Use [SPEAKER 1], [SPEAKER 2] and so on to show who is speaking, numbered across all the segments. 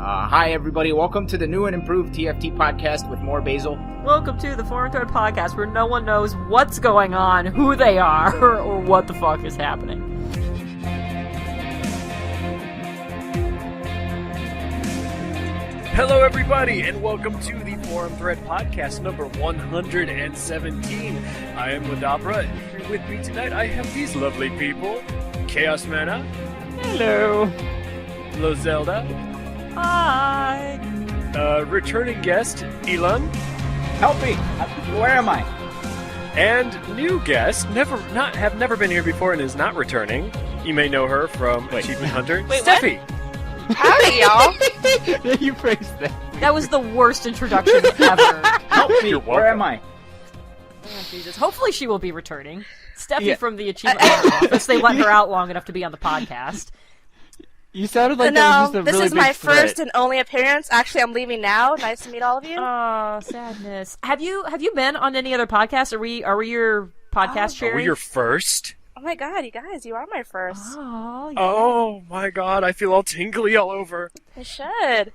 [SPEAKER 1] Hi, everybody. Welcome to the new and improved TFT podcast with more Basil.
[SPEAKER 2] Welcome to the Foreign Thread podcast, where no one knows what's going on, who they are, or what the fuck is happening.
[SPEAKER 3] Hello, everybody, and welcome to the Forum Thread podcast number 117. I am Ladabra, and here with me tonight I have these lovely people: Chaos Mana.
[SPEAKER 2] Hello.
[SPEAKER 3] Lozelda.
[SPEAKER 2] Hi.
[SPEAKER 3] Returning guest, Ilan.
[SPEAKER 1] Help me! Where am I?
[SPEAKER 3] And new guest, have never been here before and is not returning. You may know her from Achievement Hunter, Steffie.
[SPEAKER 4] Howdy, y'all.
[SPEAKER 5] You phrased that.
[SPEAKER 2] That was the worst introduction ever.
[SPEAKER 1] Help me! Where am I?
[SPEAKER 2] Oh, Jesus. Hopefully she will be returning. Steffi from the Achievement Hunter office. They let her out long enough to be on the podcast.
[SPEAKER 5] You sounded like that was just a
[SPEAKER 4] this
[SPEAKER 5] really
[SPEAKER 4] is
[SPEAKER 5] big
[SPEAKER 4] my
[SPEAKER 5] threat.
[SPEAKER 4] first and only appearance. Actually, I'm leaving now. Nice to meet all of you.
[SPEAKER 2] Oh, sadness. Have you been on any other podcasts? Are we your podcast cherry?
[SPEAKER 3] Are we your first?
[SPEAKER 4] Oh my god, you guys, you are my first.
[SPEAKER 2] Oh, yeah.
[SPEAKER 3] Oh my god, I feel all tingly all over.
[SPEAKER 4] I should.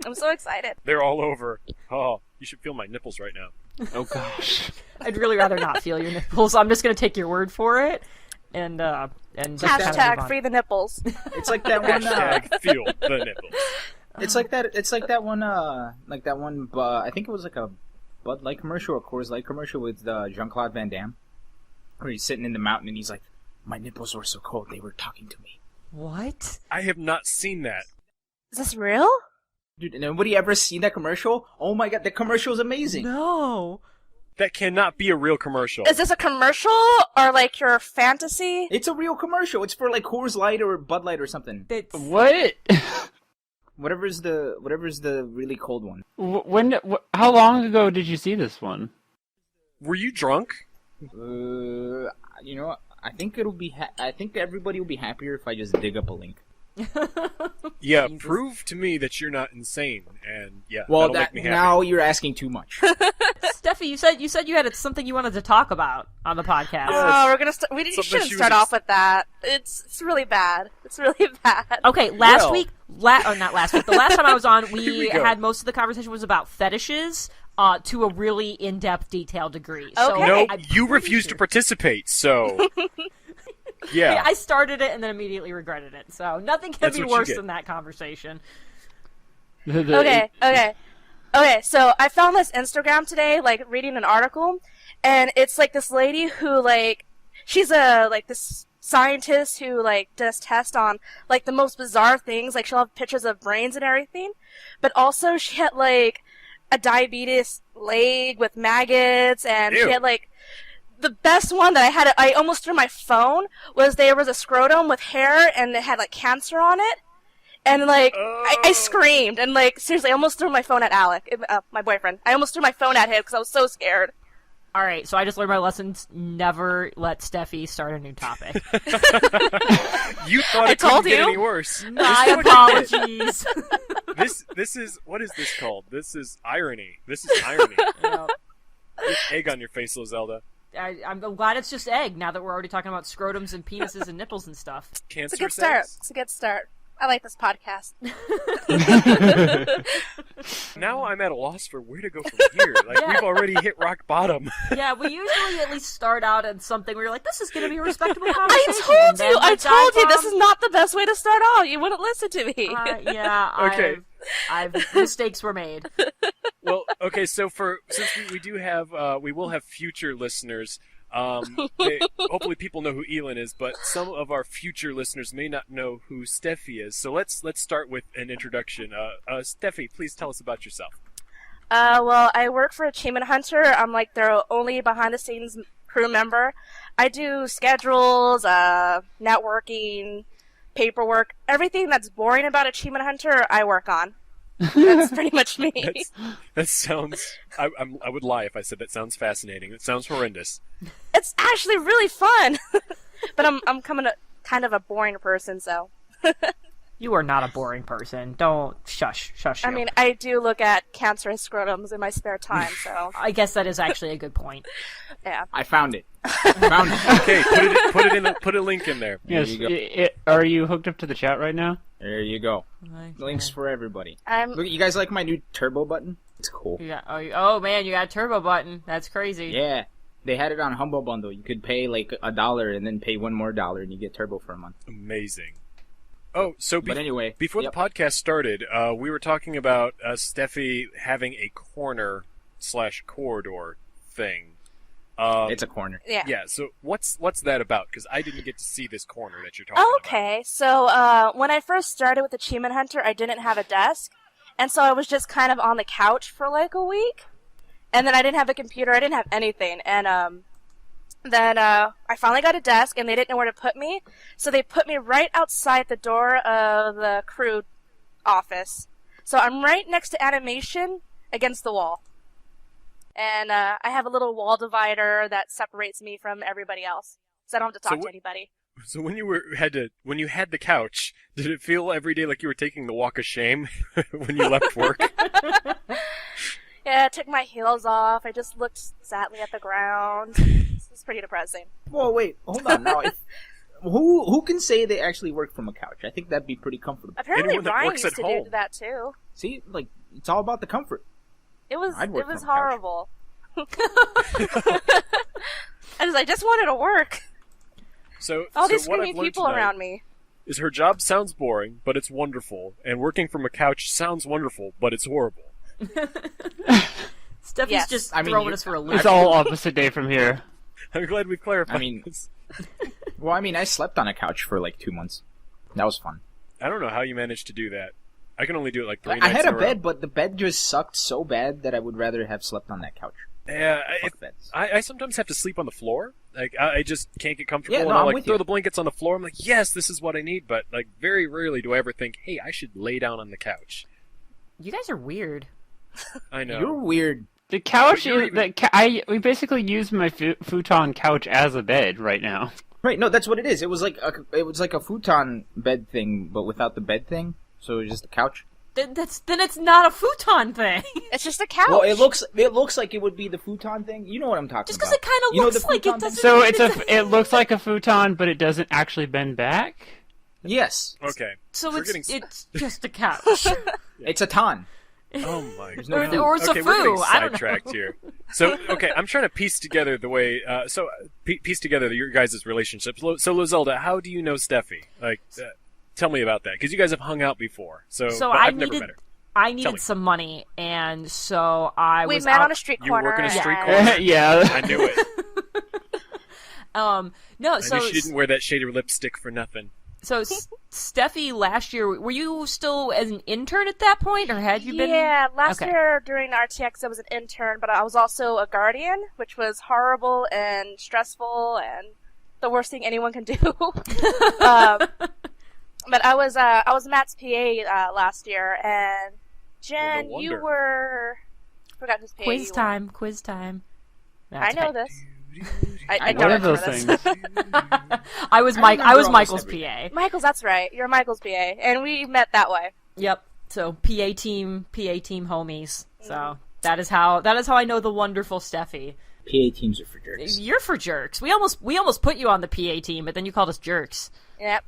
[SPEAKER 4] I'm so excited.
[SPEAKER 3] They're all over. Oh, you should feel my nipples right now.
[SPEAKER 5] Oh gosh.
[SPEAKER 2] I'd really rather not feel your nipples. I'm just going to take your word for it. And just kind of move
[SPEAKER 4] Hashtag
[SPEAKER 2] on.
[SPEAKER 4] free the nipples.
[SPEAKER 1] It's like that one.
[SPEAKER 3] Hashtag feel the nipples.
[SPEAKER 1] It's like that one. I think it was like a Bud Light commercial or Coors Light commercial with Jean-Claude Van Damme, where he's sitting in the mountain and he's like, "My nipples were so cold, they were talking to me."
[SPEAKER 2] What?
[SPEAKER 3] I have not seen that.
[SPEAKER 4] Is this real?
[SPEAKER 1] Dude, nobody ever seen that commercial? Oh my god, the commercial is amazing.
[SPEAKER 2] No.
[SPEAKER 3] That cannot be a real commercial.
[SPEAKER 4] Is this a commercial or like your fantasy?
[SPEAKER 1] It's a real commercial. It's for like Coors Light or Bud Light or something.
[SPEAKER 2] It's...
[SPEAKER 5] What?
[SPEAKER 1] Whatever's the really cold one.
[SPEAKER 5] How long ago did you see this one?
[SPEAKER 3] Were you drunk?
[SPEAKER 1] You know, I think I think everybody will be happier if I just dig up a link.
[SPEAKER 3] Yeah, prove to me that you're not insane, and yeah,
[SPEAKER 1] Well,
[SPEAKER 3] that'll make me happy.
[SPEAKER 1] now you're asking too much.
[SPEAKER 2] Steffi, you said you had something you wanted to talk about on the podcast.
[SPEAKER 4] Oh, we're gonna we
[SPEAKER 3] Something
[SPEAKER 4] shouldn't
[SPEAKER 3] she
[SPEAKER 4] start
[SPEAKER 3] was
[SPEAKER 4] off with that. It's really bad. It's really bad.
[SPEAKER 2] Okay,
[SPEAKER 3] Well-
[SPEAKER 2] not last week. The last time I was on, we
[SPEAKER 3] go.
[SPEAKER 2] had most of the conversation was about fetishes to a really in-depth, detailed degree.
[SPEAKER 4] Okay.
[SPEAKER 2] So
[SPEAKER 3] No,
[SPEAKER 2] I'm
[SPEAKER 3] you
[SPEAKER 2] pretty
[SPEAKER 3] refused to
[SPEAKER 2] sure-
[SPEAKER 3] participate, so...
[SPEAKER 2] Yeah,
[SPEAKER 3] Yeah.
[SPEAKER 2] I started it and then immediately regretted it. So nothing can
[SPEAKER 3] That's
[SPEAKER 2] be
[SPEAKER 3] what you
[SPEAKER 2] worse
[SPEAKER 3] get.
[SPEAKER 2] than that conversation.
[SPEAKER 4] Okay, so I found this Instagram today, like, reading an article, and it's, like, this lady who, like, she's this scientist who, like, does tests on, like, the most bizarre things, like, she'll have pictures of brains and everything, but also she had, like, a diabetes leg with maggots, and
[SPEAKER 3] Ew.
[SPEAKER 4] she had, like, the best one that I almost threw my phone, was there was a scrotum with hair, and it had, like, cancer on it. And, like, I screamed, and, like, seriously, I almost threw my phone at Alec, my boyfriend. I almost threw my phone at him because I was so scared.
[SPEAKER 2] All right, so I just learned my lessons. Never let Steffi start a new topic.
[SPEAKER 3] You thought
[SPEAKER 4] I
[SPEAKER 3] it couldn't
[SPEAKER 4] told
[SPEAKER 3] get
[SPEAKER 4] you.
[SPEAKER 3] any worse.
[SPEAKER 2] My apologies.
[SPEAKER 3] This is... What is this called? This is irony. This is irony.
[SPEAKER 2] Yeah.
[SPEAKER 3] Get egg on your face, Zelda.
[SPEAKER 2] I'm glad it's just egg, now that we're already talking about scrotums and penises and nipples and stuff.
[SPEAKER 3] Cancer
[SPEAKER 4] It's a good start.
[SPEAKER 3] sex?
[SPEAKER 4] It's a good start. I like this podcast.
[SPEAKER 3] Now I'm at a loss for where to go from here. Like,
[SPEAKER 2] Yeah.
[SPEAKER 3] we've already hit rock bottom.
[SPEAKER 2] Yeah, we usually at least start out at something where you're like, this is going to be a respectable
[SPEAKER 4] I
[SPEAKER 2] conversation.
[SPEAKER 4] told
[SPEAKER 2] and then
[SPEAKER 4] you, I
[SPEAKER 2] we
[SPEAKER 4] told you,
[SPEAKER 2] dive
[SPEAKER 4] this
[SPEAKER 2] on-
[SPEAKER 4] is not the best way to start off. You wouldn't listen to me.
[SPEAKER 2] Yeah,
[SPEAKER 3] Okay.
[SPEAKER 2] I've mistakes were made.
[SPEAKER 3] Well, okay, so since we do have, we will have future listeners. Hopefully people know who Ilan is, but some of our future listeners may not know who Steffi is. So let's start with an introduction. Steffi, please tell us about yourself.
[SPEAKER 4] Well, I work for Achievement Hunter. I'm like their only behind-the-scenes crew member. I do schedules, networking, paperwork, everything that's boring about Achievement Hunter, I work on. That's pretty much me.
[SPEAKER 3] That sounds... I would lie if I said that sounds fascinating. It sounds horrendous.
[SPEAKER 4] It's actually really fun. But I'm kind of a boring person, so.
[SPEAKER 2] You are not a boring person. Don't shush.
[SPEAKER 4] I
[SPEAKER 2] you.
[SPEAKER 4] mean, I do look at cancerous scrotums in my spare time, so
[SPEAKER 2] I guess that is actually a good point.
[SPEAKER 4] yeah.
[SPEAKER 1] I found it. Found it.
[SPEAKER 3] Okay, put a link in there.
[SPEAKER 5] Yes.
[SPEAKER 1] you go.
[SPEAKER 5] Are you hooked up to the chat right now?
[SPEAKER 1] There you go. Links for everybody. Look, you guys like my new turbo button? It's cool.
[SPEAKER 2] Oh man, you got a turbo button. That's crazy.
[SPEAKER 1] Yeah. They had it on Humble Bundle. You could pay like $1 and then pay $1 more and you get turbo for a month.
[SPEAKER 3] Amazing. Oh, so
[SPEAKER 1] But anyway,
[SPEAKER 3] before the podcast started, we were talking about Steffi having a corner/corridor thing.
[SPEAKER 1] It's a corner.
[SPEAKER 4] Yeah.
[SPEAKER 3] Yeah. So what's that about? Because I didn't get to see this corner that you're talking about.
[SPEAKER 4] Okay, so when I first started with Achievement Hunter, I didn't have a desk, and so I was just kind of on the couch for like a week, and then I didn't have a computer, I didn't have anything, and then I finally got a desk, and they didn't know where to put me, so they put me right outside the door of the crew office. So I'm right next to animation against the wall. And I have a little wall divider that separates me from everybody else, so I don't have to talk to anybody.
[SPEAKER 3] So when you had the couch, did it feel every day like you were taking the walk of shame when you left work?
[SPEAKER 4] Yeah, I took my heels off. I just looked sadly at the ground. It was pretty depressing.
[SPEAKER 1] Well, wait, hold on. Now, who can say they actually work from a couch? I think that'd be pretty comfortable.
[SPEAKER 4] Apparently,
[SPEAKER 3] Anyone that
[SPEAKER 4] Ryan
[SPEAKER 3] works
[SPEAKER 4] used
[SPEAKER 3] at
[SPEAKER 4] to
[SPEAKER 3] home.
[SPEAKER 4] do that too.
[SPEAKER 1] See, like it's all about the comfort.
[SPEAKER 4] It was
[SPEAKER 1] I'd work from a couch.
[SPEAKER 4] horrible. I just wanted to work.
[SPEAKER 3] So
[SPEAKER 4] All these
[SPEAKER 3] what I've
[SPEAKER 4] screaming
[SPEAKER 3] learned
[SPEAKER 4] people
[SPEAKER 3] tonight
[SPEAKER 4] around me.
[SPEAKER 3] is her job sounds boring, but it's wonderful, and working from a couch sounds wonderful, but it's horrible.
[SPEAKER 2] Steffi's
[SPEAKER 4] Yes.
[SPEAKER 2] just
[SPEAKER 1] I mean,
[SPEAKER 2] throwing
[SPEAKER 1] you're-
[SPEAKER 2] us for a loop.
[SPEAKER 5] It's all opposite day from here.
[SPEAKER 3] I'm glad we've clarified
[SPEAKER 1] I mean-
[SPEAKER 3] this.
[SPEAKER 1] Well, I mean, I slept on a couch for like 2 months. That was fun.
[SPEAKER 3] I don't know how you managed to do that. I can only do it like 3
[SPEAKER 1] I
[SPEAKER 3] nights
[SPEAKER 1] had
[SPEAKER 3] in
[SPEAKER 1] a
[SPEAKER 3] row.
[SPEAKER 1] bed, but the bed just sucked so bad that I would rather have slept on that couch.
[SPEAKER 3] Yeah,
[SPEAKER 1] Fuck beds.
[SPEAKER 3] I sometimes have to sleep on the floor. Like I just can't get comfortable,
[SPEAKER 1] Yeah, no,
[SPEAKER 3] and I'll
[SPEAKER 1] I'm
[SPEAKER 3] like
[SPEAKER 1] with
[SPEAKER 3] throw
[SPEAKER 1] you.
[SPEAKER 3] the blankets on the floor. I'm like, yes, this is what I need. But like, very rarely do I ever think, hey, I should lay down on the couch.
[SPEAKER 2] You guys are weird.
[SPEAKER 3] I know.
[SPEAKER 1] You're weird.
[SPEAKER 5] The couch
[SPEAKER 3] But you're
[SPEAKER 5] is we basically use my futon couch as a bed right now.
[SPEAKER 1] Right? No, that's what it is. It was like a futon bed thing, but without the bed thing. So it was just a couch.
[SPEAKER 2] Then it's not a futon thing.
[SPEAKER 4] It's just a couch.
[SPEAKER 1] Well, it looks like it would be the futon thing. You know what I'm talking
[SPEAKER 2] Just
[SPEAKER 1] about.
[SPEAKER 2] because it kind of
[SPEAKER 1] You know
[SPEAKER 2] looks
[SPEAKER 1] the
[SPEAKER 2] like it
[SPEAKER 1] futon
[SPEAKER 2] doesn't.
[SPEAKER 5] So it looks like a futon, but it doesn't actually bend back.
[SPEAKER 1] Yes,
[SPEAKER 3] Okay.
[SPEAKER 2] So
[SPEAKER 3] We're
[SPEAKER 2] it's
[SPEAKER 3] getting-
[SPEAKER 2] it's just a couch.
[SPEAKER 1] it's a ton.
[SPEAKER 3] Oh my
[SPEAKER 1] There's no
[SPEAKER 3] god.
[SPEAKER 1] food.
[SPEAKER 2] Or it's a
[SPEAKER 3] Okay, we're getting
[SPEAKER 2] foo. I don't know.
[SPEAKER 3] sidetracked here. So, okay, I'm trying to piece together the way. Piece together your guys' relationships. So, Lozelda, how do you know Steffi? Like, tell me about that, because you guys have hung out before. So but
[SPEAKER 2] I
[SPEAKER 3] I've never
[SPEAKER 2] needed
[SPEAKER 3] met her.
[SPEAKER 2] I
[SPEAKER 3] Tell me.
[SPEAKER 2] needed some money, and so I
[SPEAKER 4] we
[SPEAKER 2] was
[SPEAKER 4] met
[SPEAKER 2] out.
[SPEAKER 4] on a street
[SPEAKER 3] You work
[SPEAKER 4] corner.
[SPEAKER 3] in a street
[SPEAKER 4] and-
[SPEAKER 3] corner?
[SPEAKER 5] Yeah.
[SPEAKER 3] I knew it.
[SPEAKER 2] No,
[SPEAKER 3] I
[SPEAKER 2] so
[SPEAKER 3] knew she didn't wear that shade of lipstick for nothing.
[SPEAKER 2] so Steffi last year. Were you still as an intern at that point, or had you been?
[SPEAKER 4] Yeah, last
[SPEAKER 2] Okay.
[SPEAKER 4] year during RTX I was an intern, but I was also a guardian, which was horrible and stressful and the worst thing anyone can do. But I was Matt's PA last year, and Jen,
[SPEAKER 3] Well, no
[SPEAKER 4] you
[SPEAKER 3] wonder.
[SPEAKER 4] were. I forgot whose PA
[SPEAKER 2] Quiz
[SPEAKER 4] you
[SPEAKER 2] time. Quiz time.
[SPEAKER 4] were. I
[SPEAKER 2] That's
[SPEAKER 4] know
[SPEAKER 2] okay.
[SPEAKER 4] this.
[SPEAKER 1] I
[SPEAKER 4] I
[SPEAKER 1] know
[SPEAKER 4] don't
[SPEAKER 5] One of
[SPEAKER 4] remember
[SPEAKER 5] those
[SPEAKER 4] this.
[SPEAKER 5] things.
[SPEAKER 2] I was
[SPEAKER 1] I
[SPEAKER 2] Mike. I
[SPEAKER 1] remember
[SPEAKER 2] was
[SPEAKER 1] almost
[SPEAKER 2] Michael's
[SPEAKER 1] everything.
[SPEAKER 2] PA.
[SPEAKER 4] Michael's, that's right. You're Michael's PA, and we met that way.
[SPEAKER 2] Yep. So PA team homies. So that is how I know the wonderful Steffi.
[SPEAKER 1] PA teams are for jerks.
[SPEAKER 2] You're for jerks. We almost put you on the PA team, but then you called us jerks.
[SPEAKER 4] Yep,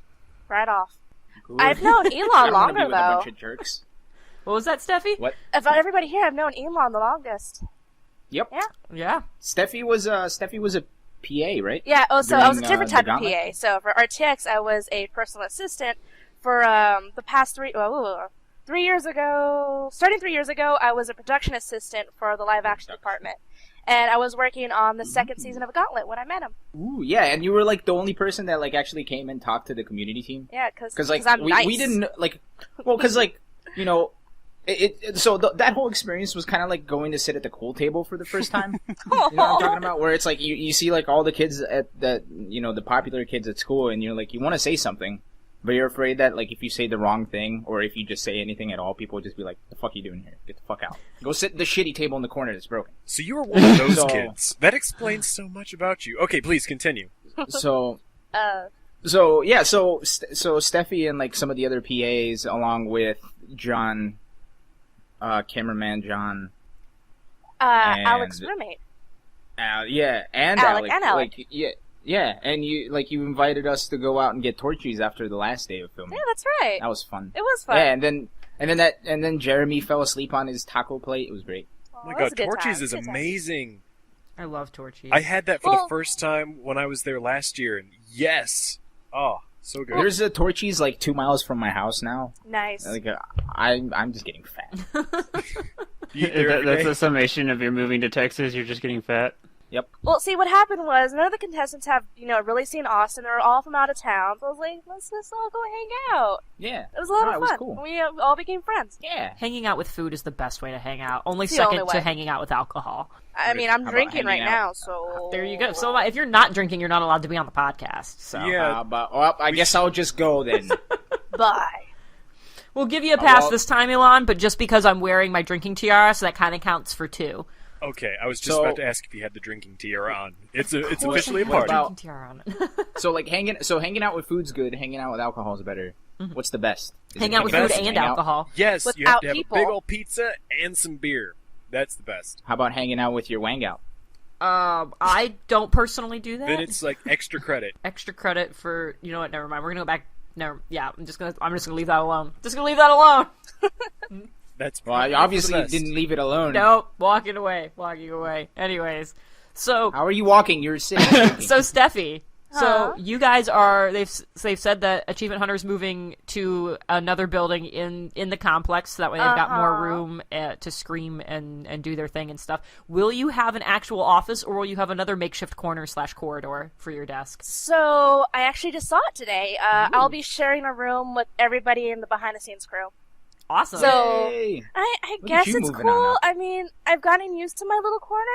[SPEAKER 4] right off.
[SPEAKER 1] Good.
[SPEAKER 4] I've known
[SPEAKER 1] I
[SPEAKER 4] Elon
[SPEAKER 1] don't wanna be
[SPEAKER 4] longer
[SPEAKER 1] with a bunch
[SPEAKER 4] though.
[SPEAKER 1] of jerks.
[SPEAKER 2] What was that, Steffi?
[SPEAKER 1] What?
[SPEAKER 4] Of everybody here, I've known Elon the longest.
[SPEAKER 1] Yep.
[SPEAKER 4] Yeah.
[SPEAKER 2] Yeah.
[SPEAKER 1] Steffi was a PA, right?
[SPEAKER 4] Yeah, oh, so I was a
[SPEAKER 1] During,
[SPEAKER 4] different
[SPEAKER 1] the
[SPEAKER 4] type of
[SPEAKER 1] gauntlet?
[SPEAKER 4] PA. So for RTX, I was a personal assistant. For the past 3 years ago, starting 3 years ago, I was a production assistant for the live action department. And I was working on the second season of Gauntlet when I met him.
[SPEAKER 1] Ooh, yeah, and you were like the only person that like actually came and talked to the community team.
[SPEAKER 4] Yeah, because
[SPEAKER 1] Because
[SPEAKER 4] I'm
[SPEAKER 1] we
[SPEAKER 4] nice.
[SPEAKER 1] we didn't like, well, because you know, that whole experience was kind of like going to sit at the cool table for the first time. You know what I'm talking about? Where it's like you see like all the kids at that, you know, the popular kids at school, and you're like, you want to say something, but you're afraid that like if you say the wrong thing or if you just say anything at all, people will just be like, "The fuck are you doing here? Get the fuck out! Go sit at the shitty table in the corner that's broken."
[SPEAKER 3] So you were one of those
[SPEAKER 1] So-
[SPEAKER 3] kids. That explains so much about you. Okay, please continue.
[SPEAKER 1] So So yeah, so Steffi and like some of the other PAs, along with John, cameraman John,
[SPEAKER 4] Alex's roommate.
[SPEAKER 1] Yeah, and
[SPEAKER 4] Alec.
[SPEAKER 1] Like, yeah, and you invited us to go out and get torchies after the last day of filming.
[SPEAKER 4] Yeah, that's right.
[SPEAKER 1] That was fun.
[SPEAKER 4] It was fun.
[SPEAKER 1] Yeah, and then Jeremy fell asleep on his taco plate. It was great.
[SPEAKER 4] Oh,
[SPEAKER 3] Oh my
[SPEAKER 4] that was
[SPEAKER 3] god,
[SPEAKER 4] a good
[SPEAKER 3] Torchies
[SPEAKER 4] time.
[SPEAKER 3] is
[SPEAKER 4] Good time.
[SPEAKER 3] amazing.
[SPEAKER 2] I love Torchies.
[SPEAKER 3] I had that for
[SPEAKER 4] Well-
[SPEAKER 3] the first time when I was there last year, and yes, oh, so good.
[SPEAKER 1] There's a Torchies like 2 miles from my house now.
[SPEAKER 4] Nice.
[SPEAKER 1] Like I'm just getting fat.
[SPEAKER 3] You eat there every
[SPEAKER 5] That's
[SPEAKER 3] day?
[SPEAKER 5] a summation of your moving to Texas. You're just getting fat.
[SPEAKER 4] Well, see, what happened was none of the contestants have, really seen Austin. They're all from out of town. So I was like, let's all go hang out.
[SPEAKER 1] Yeah,
[SPEAKER 4] It was a lot
[SPEAKER 1] No,
[SPEAKER 4] of
[SPEAKER 1] it was
[SPEAKER 4] fun.
[SPEAKER 1] cool.
[SPEAKER 4] We all became friends.
[SPEAKER 1] Yeah.
[SPEAKER 2] Hanging out with food is the best way to hang out. Only
[SPEAKER 4] It's the only
[SPEAKER 2] second to
[SPEAKER 4] way.
[SPEAKER 2] hanging out with alcohol.
[SPEAKER 4] I mean, I'm
[SPEAKER 1] How about
[SPEAKER 4] drinking right
[SPEAKER 1] hanging out?
[SPEAKER 4] now, so...
[SPEAKER 2] There you go. So if you're not drinking, you're not allowed to be on the podcast. So
[SPEAKER 3] Yeah.
[SPEAKER 1] Well, I guess I'll just go then.
[SPEAKER 4] Bye.
[SPEAKER 2] we'll give you a pass
[SPEAKER 1] well-
[SPEAKER 2] this time, Ilan. But just because I'm wearing my drinking tiara, so that kind of counts for 2.
[SPEAKER 3] Okay, I was just
[SPEAKER 1] So-
[SPEAKER 3] about to ask if you had the drinking tiara on. It's
[SPEAKER 2] What
[SPEAKER 3] officially a
[SPEAKER 1] what
[SPEAKER 3] party.
[SPEAKER 1] about-
[SPEAKER 2] Drinking tiara on it.
[SPEAKER 1] So hanging out with food's good. Hanging out with alcohol is better. What's the best? Is
[SPEAKER 2] Hang
[SPEAKER 1] it
[SPEAKER 2] out with
[SPEAKER 3] best
[SPEAKER 2] food
[SPEAKER 3] to
[SPEAKER 2] and
[SPEAKER 1] hang out?
[SPEAKER 2] alcohol.
[SPEAKER 3] Yes, you have
[SPEAKER 4] Without
[SPEAKER 3] to have
[SPEAKER 4] people.
[SPEAKER 3] a big old pizza and some beer. That's the best.
[SPEAKER 1] How about hanging out with your wang out?
[SPEAKER 2] I don't personally do that.
[SPEAKER 3] Then it's like extra credit.
[SPEAKER 2] Extra credit for what? Never mind. We're gonna go back. No, yeah. I'm just gonna leave that alone. Just gonna leave that alone.
[SPEAKER 3] That's
[SPEAKER 1] Well, I
[SPEAKER 3] probably
[SPEAKER 1] obviously
[SPEAKER 3] the best.
[SPEAKER 1] didn't leave it alone.
[SPEAKER 2] Nope. Walking away. Anyways, so
[SPEAKER 1] How are you walking? You're sitting. drinking.
[SPEAKER 2] so Steffi.
[SPEAKER 4] Huh?
[SPEAKER 2] So you guys are they've said that Achievement Hunter's moving to another building in the complex, so that way they've got more room to scream and do their thing and stuff. Will you have an actual office, or will you have another makeshift corner/corridor for your desk?
[SPEAKER 4] So, I actually just saw it today. I'll be sharing a room with everybody in the behind-the-scenes crew.
[SPEAKER 2] Awesome.
[SPEAKER 4] So-
[SPEAKER 1] Yay.
[SPEAKER 4] I
[SPEAKER 1] Look at
[SPEAKER 4] guess
[SPEAKER 1] you
[SPEAKER 4] it's
[SPEAKER 1] moving on
[SPEAKER 4] cool.
[SPEAKER 1] up.
[SPEAKER 4] I mean, I've gotten used to my little corner.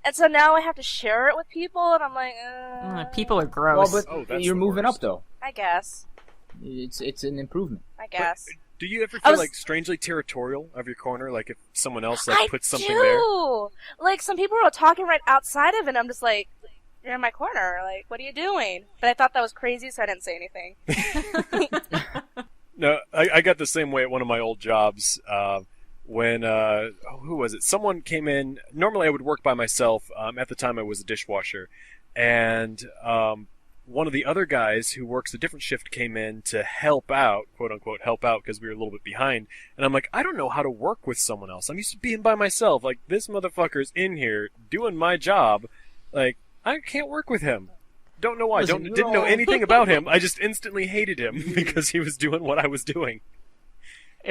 [SPEAKER 4] And so now I have to share it with people, and I'm like,
[SPEAKER 2] People are
[SPEAKER 1] Well,
[SPEAKER 2] gross.
[SPEAKER 1] but
[SPEAKER 3] Oh, that's
[SPEAKER 1] you're
[SPEAKER 3] the
[SPEAKER 1] moving
[SPEAKER 3] worst.
[SPEAKER 1] up though.
[SPEAKER 4] I guess.
[SPEAKER 1] It's an improvement.
[SPEAKER 4] I guess.
[SPEAKER 3] Do you ever
[SPEAKER 4] I
[SPEAKER 3] feel
[SPEAKER 4] was-
[SPEAKER 3] like strangely territorial of your corner? Like if someone else
[SPEAKER 4] I
[SPEAKER 3] puts something
[SPEAKER 4] do.
[SPEAKER 3] there?
[SPEAKER 4] Like, some people are talking right outside of it, and I'm just like, you're in my corner. Like, what are you doing? But I thought that was crazy, so I didn't say anything.
[SPEAKER 3] No, I got the same way at one of my old jobs. When who was it? Someone came in. Normally, I would work by myself. At the time, I was a dishwasher, and one of the other guys who works a different shift came in to help out, quote unquote, help out because we were a little bit behind. And I'm like, I don't know how to work with someone else. I'm used to being by myself. Like this motherfucker's in here doing my job. Like I can't work with him. Don't know why.
[SPEAKER 1] Listen,
[SPEAKER 3] Didn't know anything about him. I just instantly hated him because he was doing what I was doing.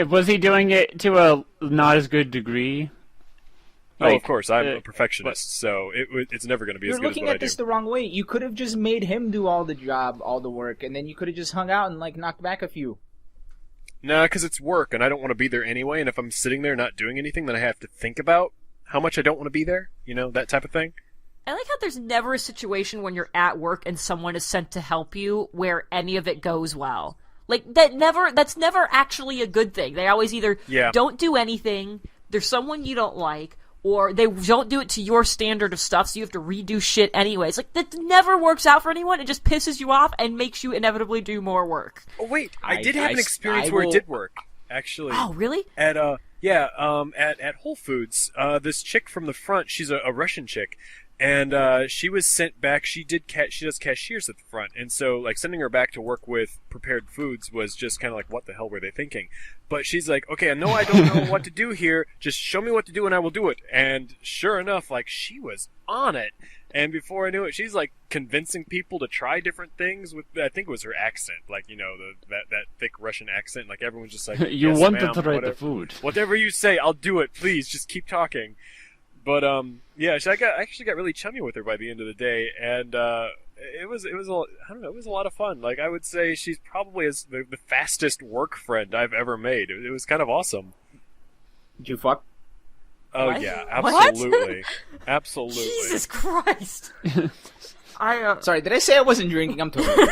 [SPEAKER 5] Was he doing it to a not as good degree?
[SPEAKER 3] Oh, of
[SPEAKER 5] Like,
[SPEAKER 3] course, I'm a perfectionist, so it's never going to be
[SPEAKER 1] You're
[SPEAKER 3] as good as
[SPEAKER 1] looking
[SPEAKER 3] what I
[SPEAKER 1] at
[SPEAKER 3] do.
[SPEAKER 1] this the wrong way. You could have just made him do all the job, all the work, and then you could have just hung out and like knocked back a few.
[SPEAKER 3] Nah, because it's work, and I don't want to be there anyway. And if I'm sitting there not doing anything, then I have to think about how much I don't want to be there. You know, that type of thing.
[SPEAKER 2] I like how there's never a situation when you're at work and someone is sent to help you where any of it goes well. Like that's never actually a good thing. They always either
[SPEAKER 3] Yeah.
[SPEAKER 2] don't do anything, there's someone you don't like, or they don't do it to your standard of stuff, so you have to redo shit anyways. Like that never works out for anyone. It just pisses you off and makes you inevitably do more work.
[SPEAKER 3] Oh wait, I
[SPEAKER 1] I-
[SPEAKER 3] did have
[SPEAKER 1] I-
[SPEAKER 3] an experience
[SPEAKER 1] I
[SPEAKER 3] where
[SPEAKER 1] will-
[SPEAKER 3] it did work. Actually,
[SPEAKER 2] Oh, really?
[SPEAKER 3] at at Whole Foods, this chick from the front, she's a Russian chick, and she was sent back. She does cashiers at the front, and so like sending her back to work with prepared foods was just kind of like, what the hell were they thinking? But she's like, okay, I know I don't know what to do here. Just show me what to do, and I will do it. And sure enough, like she was on it. And before I knew it, she's like convincing people to try different things with, I think it was her accent, like, you know, that thick Russian accent. Like everyone's just like,
[SPEAKER 5] You
[SPEAKER 3] yes,
[SPEAKER 5] wanted
[SPEAKER 3] ma'am,
[SPEAKER 5] to try
[SPEAKER 3] whatever.
[SPEAKER 5] the food.
[SPEAKER 3] Whatever you say, I'll do it. Please, just keep talking. But yeah, I actually got really chummy with her by the end of the day, and it was I don't know, it was a lot of fun. Like I would say, she's probably the fastest work friend I've ever made. It was kind of awesome.
[SPEAKER 1] Did you fuck?
[SPEAKER 3] Oh
[SPEAKER 2] What?
[SPEAKER 3] yeah,
[SPEAKER 2] What?
[SPEAKER 3] absolutely, absolutely.
[SPEAKER 2] Jesus Christ.
[SPEAKER 1] Sorry, did I say I wasn't drinking? I'm totally.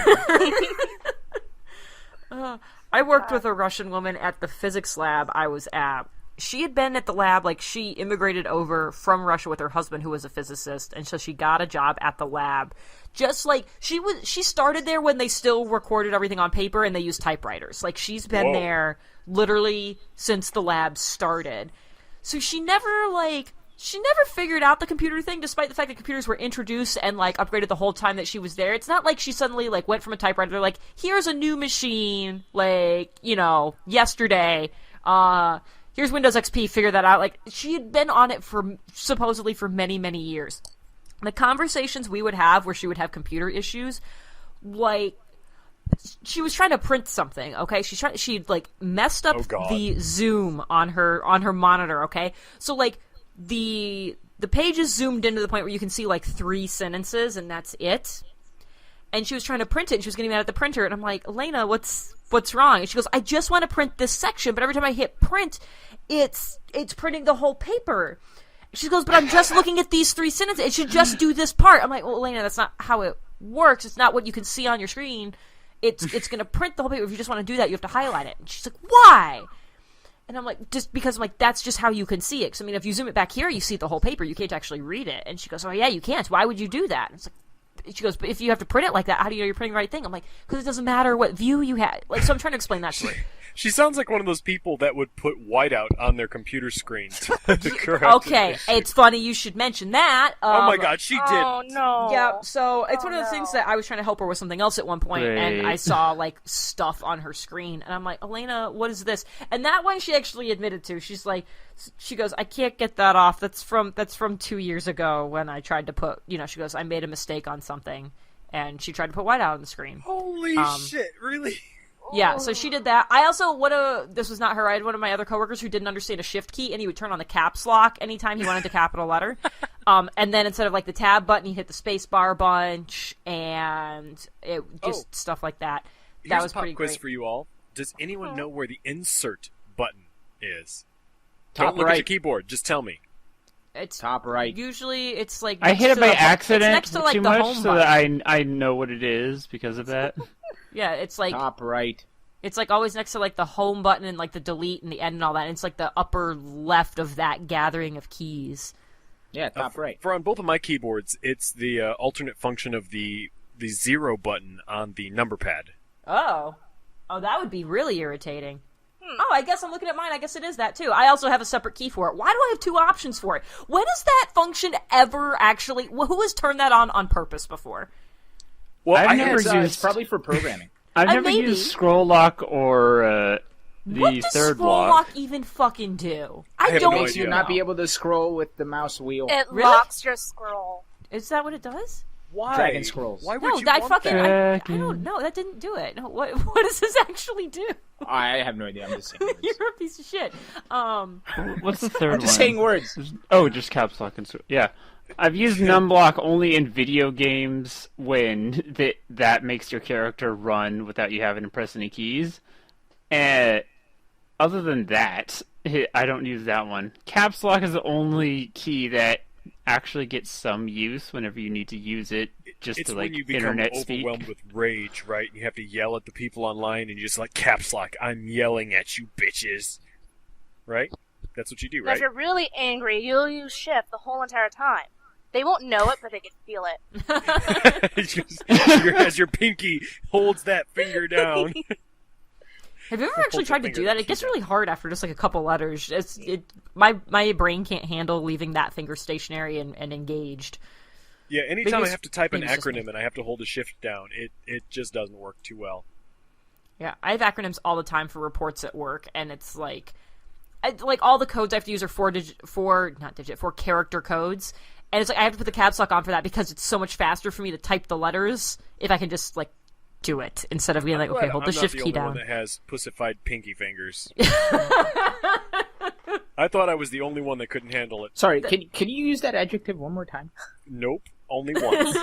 [SPEAKER 2] I worked with a Russian woman at the physics lab I was at, she had been at the lab, like, she immigrated over from Russia with her husband, who was a physicist, and so she got a job at the lab. Just like, she started there when they still recorded everything on paper and they used typewriters. Like, she's been there literally since the lab started. So she never figured out the computer thing, despite the fact that computers were introduced and, like, upgraded the whole time that she was there. It's not like she suddenly, like, went from a typewriter to, like, here's a new machine, like, you know, yesterday, here's Windows XP, figure that out. Like, she had been on it supposedly for many, many years. The conversations we would have where she would have computer issues, like, she was trying to print something, okay? She'd like messed up the zoom on her monitor, okay? So like the page is zoomed into the point where you can see like 3 sentences and that's it. And she was trying to print it and she was getting mad at the printer and I'm like, Elena, what's wrong? And she goes, I just want to print this section, but every time I hit print, it's printing the whole paper. She goes, but I'm just looking at these 3 sentences. It should just do this part. I'm like, well, Elena, that's not how it works. It's not what you can see on your screen. It's going to print the whole paper. If you just want to do that, you have to highlight it. And she's like, why? And I'm like, just because I'm like, that's just how you can see it. Because, I mean, if you zoom it back here, you see the whole paper. You can't actually read it. And she goes, oh, yeah, you can't. Why would you do that? And it's like, she goes, but if you have to print it like that, how do you know you're printing the right thing? I'm like, because it doesn't matter what view you had. Like, so I'm trying to explain that to her.
[SPEAKER 3] She sounds like one of those people that would put whiteout on their computer screen.
[SPEAKER 2] Okay, it's funny you should mention that.
[SPEAKER 3] Oh my god, she did.
[SPEAKER 4] Oh no.
[SPEAKER 2] Yeah, so it's one of those things that I was trying to help her with something else at one point, and I saw like stuff on her screen, and I'm like, Elena, what is this? And that one she actually admitted to. She's like, she goes, I can't get that off. That's from 2 years ago when I tried to put, you know, she goes, I made a mistake on something, and she tried to put whiteout on the screen.
[SPEAKER 3] Holy shit, really?
[SPEAKER 2] Yeah, so she did that. I also, this was not her, I had one of my other coworkers who didn't understand a shift key, and he would turn on the caps lock anytime he wanted the capital letter. And then instead of, like, the tab button, he hit the space bar bunch, and it just stuff like that. That was pretty great.
[SPEAKER 3] Here's a pop quiz for you all. Does anyone know where the insert button is?
[SPEAKER 1] Top
[SPEAKER 3] Don't look
[SPEAKER 1] right.
[SPEAKER 3] at your keyboard, just tell me.
[SPEAKER 2] It's
[SPEAKER 1] top right.
[SPEAKER 2] Usually it's like
[SPEAKER 5] I hit it by accident
[SPEAKER 2] next to, like,
[SPEAKER 5] too
[SPEAKER 2] the
[SPEAKER 5] much,
[SPEAKER 2] home
[SPEAKER 5] so
[SPEAKER 2] button.
[SPEAKER 5] that I know what it is because of that.
[SPEAKER 2] Yeah, it's like
[SPEAKER 1] Top right.
[SPEAKER 2] it's like always next to like the home button and like the delete and the end and all that. And it's like the upper left of that gathering of keys.
[SPEAKER 1] Yeah, top right.
[SPEAKER 3] For on both of my keyboards, it's the alternate function of the 0 button on the number pad.
[SPEAKER 2] Oh, that would be really irritating. Oh, I guess I'm looking at mine. I guess it is that too. I also have a separate key for it. Why do I have 2 options for it? When has that function ever actually? Who has turned that on purpose before?
[SPEAKER 3] Well,
[SPEAKER 5] I've
[SPEAKER 3] I
[SPEAKER 5] never
[SPEAKER 3] had,
[SPEAKER 1] It's probably for programming.
[SPEAKER 5] I've never
[SPEAKER 2] maybe.
[SPEAKER 5] used scroll lock or
[SPEAKER 2] What
[SPEAKER 5] the
[SPEAKER 2] does
[SPEAKER 5] third
[SPEAKER 2] scroll
[SPEAKER 5] lock.
[SPEAKER 2] lock even fucking do?
[SPEAKER 3] I have
[SPEAKER 2] don't
[SPEAKER 3] no
[SPEAKER 1] Makes you
[SPEAKER 3] idea.
[SPEAKER 1] not be able to scroll with the mouse wheel.
[SPEAKER 4] It
[SPEAKER 2] Really?
[SPEAKER 4] locks your scroll.
[SPEAKER 2] Is that what it does?
[SPEAKER 3] why?
[SPEAKER 1] Dragon scrolls.
[SPEAKER 3] Why would
[SPEAKER 2] No,
[SPEAKER 3] you
[SPEAKER 2] I
[SPEAKER 3] want
[SPEAKER 2] fucking
[SPEAKER 3] that?
[SPEAKER 2] I don't know. That didn't do it. No, what does this actually do?
[SPEAKER 1] I have no idea. I'm just saying words.
[SPEAKER 2] You're a piece of shit.
[SPEAKER 5] What's the third
[SPEAKER 1] I'm just
[SPEAKER 5] one?
[SPEAKER 1] saying words.
[SPEAKER 5] Oh, just caps lock and yeah. I've used numblock only in video games when that makes your character run without you having to press any keys. And other than that, I don't use that one. Caps lock is the only key that actually gets some use whenever you need to use it, just
[SPEAKER 3] It's
[SPEAKER 5] to like
[SPEAKER 3] when you become
[SPEAKER 5] internet speak.
[SPEAKER 3] overwhelmed with rage, right? You have to yell at the people online, and you just like caps lock. I'm yelling at you, bitches. Right? That's what you do,
[SPEAKER 4] And
[SPEAKER 3] right?
[SPEAKER 4] if you're really angry, you'll use shift the whole entire time. They won't know it, but they can feel it.
[SPEAKER 3] As your pinky holds that finger down.
[SPEAKER 2] Have you ever
[SPEAKER 3] Hold
[SPEAKER 2] actually
[SPEAKER 3] your
[SPEAKER 2] tried to
[SPEAKER 3] finger
[SPEAKER 2] do that?
[SPEAKER 3] to
[SPEAKER 2] It gets
[SPEAKER 3] keep it.
[SPEAKER 2] really hard after just like a couple letters. My brain can't handle leaving that finger stationary and engaged.
[SPEAKER 3] Yeah, anytime I
[SPEAKER 2] Biggest
[SPEAKER 3] have to type an
[SPEAKER 2] thing is just
[SPEAKER 3] acronym and I have to hold a shift down, it just doesn't work too well.
[SPEAKER 2] Yeah, I have acronyms all the time for reports at work, and it's like all the codes I have to use are four character codes, and it's like I have to put the caps lock on for that because it's so much faster for me to type the letters if I can just like do it instead of being like, okay, hold the shift key down.
[SPEAKER 3] I'm not the only one that has pussified pinky fingers. I thought I was the only one that couldn't handle it.
[SPEAKER 1] Sorry, can you use that adjective one more time?
[SPEAKER 3] Nope, only once.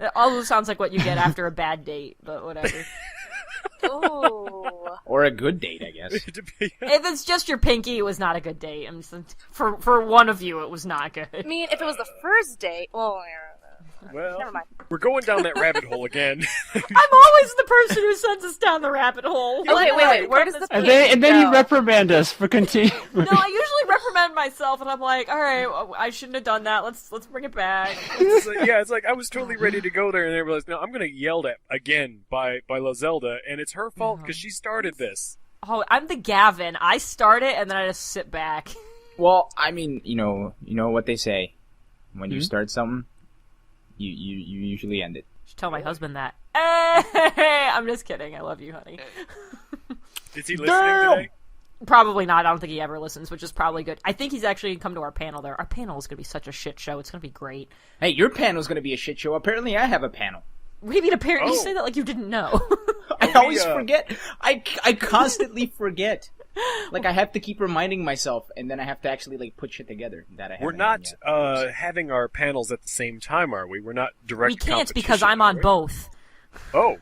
[SPEAKER 2] It almost sounds like what you get after a bad date, but whatever.
[SPEAKER 4] Ooh.
[SPEAKER 1] Or a good date, I guess.
[SPEAKER 2] If it's just your pinky, it was not a good date. For one of you, it was not good.
[SPEAKER 4] I mean, if it was the first date, well,
[SPEAKER 3] Well,
[SPEAKER 4] Never mind.
[SPEAKER 3] we're going down that rabbit hole again.
[SPEAKER 2] I'm always the person who sends us down the rabbit hole.
[SPEAKER 4] Okay, wait. Where does the
[SPEAKER 5] And
[SPEAKER 4] pink
[SPEAKER 5] then you
[SPEAKER 4] go?
[SPEAKER 5] reprimand us for continuing.
[SPEAKER 2] No, I usually reprimand myself, and I'm like, all right, I shouldn't have done that. Let's bring it back.
[SPEAKER 3] It's like I was totally ready to go there, and I realized, no, I'm going to get yelled at again by La Zelda, and it's her fault because she started this.
[SPEAKER 2] Oh, I'm the Gavin. I start it, and then I just sit back.
[SPEAKER 1] Well, I mean, you know what they say. When you start something, you usually end it.
[SPEAKER 2] Should tell my husband that. Hey, I'm just kidding. I love you, honey.
[SPEAKER 3] Is he listening today?
[SPEAKER 2] Probably not. I don't think he ever listens, which is probably good. I think he's actually come to our panel there. Our panel is going to be such a shit show. It's going to be great.
[SPEAKER 1] Hey, your panel's going to be a shit show. Apparently, I have a panel.
[SPEAKER 2] Maybe apparently you
[SPEAKER 3] Oh.
[SPEAKER 2] say that like you didn't know.
[SPEAKER 1] I always forget. I constantly forget. Like, I have to keep reminding myself, and then I have to actually, like, put shit together that I haven't
[SPEAKER 3] We're
[SPEAKER 1] done
[SPEAKER 3] not
[SPEAKER 1] yet.
[SPEAKER 3] having our panels at the same time, are we? We're not direct
[SPEAKER 2] We can't
[SPEAKER 3] competition,
[SPEAKER 2] because I'm on
[SPEAKER 3] are we?
[SPEAKER 2] both.
[SPEAKER 3] Oh,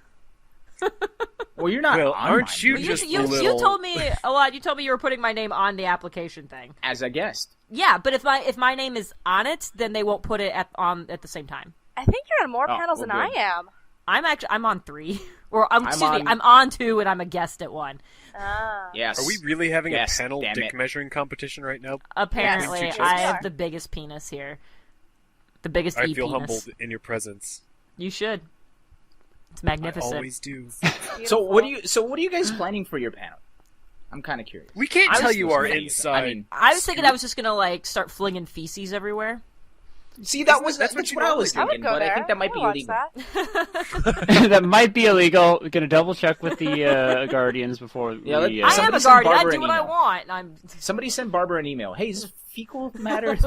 [SPEAKER 1] Well, you're not
[SPEAKER 3] well,
[SPEAKER 1] on
[SPEAKER 3] aren't
[SPEAKER 1] mine,
[SPEAKER 3] you
[SPEAKER 2] Well,
[SPEAKER 3] just
[SPEAKER 2] you
[SPEAKER 3] a little...
[SPEAKER 2] told me a lot. You told me you were putting my name on the application thing.
[SPEAKER 1] as a guest.
[SPEAKER 2] Yeah, but if my name is on it, then they won't put it at the same time.
[SPEAKER 4] I think you're on more
[SPEAKER 1] Oh,
[SPEAKER 4] panels
[SPEAKER 1] well,
[SPEAKER 4] than I
[SPEAKER 1] good.
[SPEAKER 4] am.
[SPEAKER 2] I'm on 3, or excuse me,
[SPEAKER 1] on-
[SPEAKER 2] I'm on 2 and I'm a guest at 1.
[SPEAKER 1] Yes.
[SPEAKER 3] Are we really having
[SPEAKER 1] Yes,
[SPEAKER 3] a panel
[SPEAKER 1] damn
[SPEAKER 3] dick
[SPEAKER 1] it.
[SPEAKER 3] measuring competition right now?
[SPEAKER 2] Apparently,
[SPEAKER 4] Yes,
[SPEAKER 2] I
[SPEAKER 4] we
[SPEAKER 2] have
[SPEAKER 4] are.
[SPEAKER 2] the biggest penis here. The biggest
[SPEAKER 3] I
[SPEAKER 2] E
[SPEAKER 3] feel
[SPEAKER 2] penis.
[SPEAKER 3] humbled in your presence.
[SPEAKER 2] You should. It's
[SPEAKER 3] I
[SPEAKER 2] magnificent.
[SPEAKER 3] always do.
[SPEAKER 1] So what are you guys planning for your panel? I'm kind of curious.
[SPEAKER 3] We can't
[SPEAKER 2] I
[SPEAKER 3] tell
[SPEAKER 2] was
[SPEAKER 3] you our
[SPEAKER 1] supposed to-
[SPEAKER 3] inside.
[SPEAKER 1] I mean,
[SPEAKER 2] I was thinking I was just gonna like start flinging feces everywhere.
[SPEAKER 1] see, that's
[SPEAKER 3] that's
[SPEAKER 1] what,
[SPEAKER 3] what you
[SPEAKER 1] I was
[SPEAKER 4] I would
[SPEAKER 1] thinking,
[SPEAKER 4] go
[SPEAKER 1] but
[SPEAKER 4] there.
[SPEAKER 1] I think that might
[SPEAKER 4] I
[SPEAKER 1] be
[SPEAKER 4] would watch
[SPEAKER 1] illegal.
[SPEAKER 4] that.
[SPEAKER 5] That might be illegal. We're gonna double check with the Guardians before
[SPEAKER 1] Yeah,
[SPEAKER 5] we.
[SPEAKER 2] I am
[SPEAKER 1] Somebody
[SPEAKER 2] a
[SPEAKER 1] send
[SPEAKER 2] guardian. I
[SPEAKER 1] Barbara
[SPEAKER 2] do
[SPEAKER 1] an
[SPEAKER 2] what I
[SPEAKER 1] email.
[SPEAKER 2] want. I'm.
[SPEAKER 1] Somebody send Barbara an email. Hey, is fecal matter?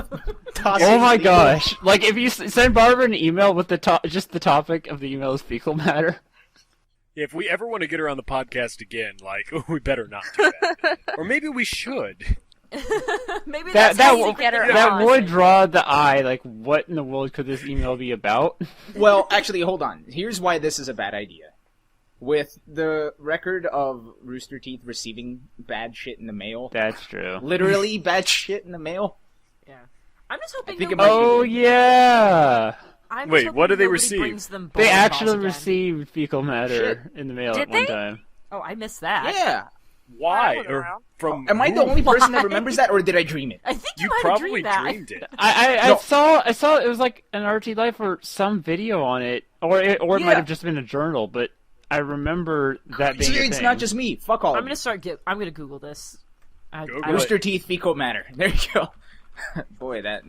[SPEAKER 5] Oh my gosh! Like if you send Barbara an email with just the topic of the email is fecal matter.
[SPEAKER 3] If we ever want to get her on the podcast again, like, we better not do that. Or maybe we should.
[SPEAKER 2] Maybe
[SPEAKER 5] That
[SPEAKER 2] that's how
[SPEAKER 5] will-
[SPEAKER 2] you get her
[SPEAKER 5] That
[SPEAKER 2] on.
[SPEAKER 5] would draw the eye. Like, what in the world could this email be about?
[SPEAKER 1] Well, actually, hold on. Here's why this is a bad idea. With the record of Rooster Teeth receiving bad shit in the mail,
[SPEAKER 5] That's true.
[SPEAKER 1] literally bad shit in the mail.
[SPEAKER 2] Yeah. I'm just hoping.
[SPEAKER 1] I think
[SPEAKER 2] nobody-
[SPEAKER 1] it might be
[SPEAKER 5] Oh yeah,
[SPEAKER 2] I'm
[SPEAKER 3] Wait,
[SPEAKER 2] just
[SPEAKER 3] what
[SPEAKER 2] hoping
[SPEAKER 3] did they
[SPEAKER 2] nobody
[SPEAKER 3] receive?
[SPEAKER 2] brings them
[SPEAKER 5] they
[SPEAKER 2] bowling balls
[SPEAKER 5] actually
[SPEAKER 2] again.
[SPEAKER 5] received fecal matter in the mail
[SPEAKER 4] Did
[SPEAKER 5] at one
[SPEAKER 4] they?
[SPEAKER 5] time.
[SPEAKER 2] Oh, I missed that.
[SPEAKER 1] Yeah.
[SPEAKER 3] Why?
[SPEAKER 4] wasn't
[SPEAKER 3] Or
[SPEAKER 4] around.
[SPEAKER 3] from
[SPEAKER 1] Am I the
[SPEAKER 3] who?
[SPEAKER 1] only person that
[SPEAKER 2] Why?
[SPEAKER 1] remembers that, or did I dream it?
[SPEAKER 2] I think you,
[SPEAKER 3] You
[SPEAKER 2] might have
[SPEAKER 3] probably
[SPEAKER 2] dreamed that.
[SPEAKER 3] dreamed it.
[SPEAKER 5] I
[SPEAKER 1] No.
[SPEAKER 5] saw it was like an RT Life or some video on it, or it
[SPEAKER 1] Yeah.
[SPEAKER 5] might have just been a journal, but I remember that being
[SPEAKER 1] See,
[SPEAKER 5] a
[SPEAKER 1] it's
[SPEAKER 5] thing.
[SPEAKER 1] not just me. Fuck all
[SPEAKER 2] I'm
[SPEAKER 1] of
[SPEAKER 2] gonna
[SPEAKER 1] you.
[SPEAKER 2] start. I'm gonna Google this.
[SPEAKER 3] Google
[SPEAKER 2] I-
[SPEAKER 3] it.
[SPEAKER 1] Rooster Teeth fecal matter. There you go. Boy, that.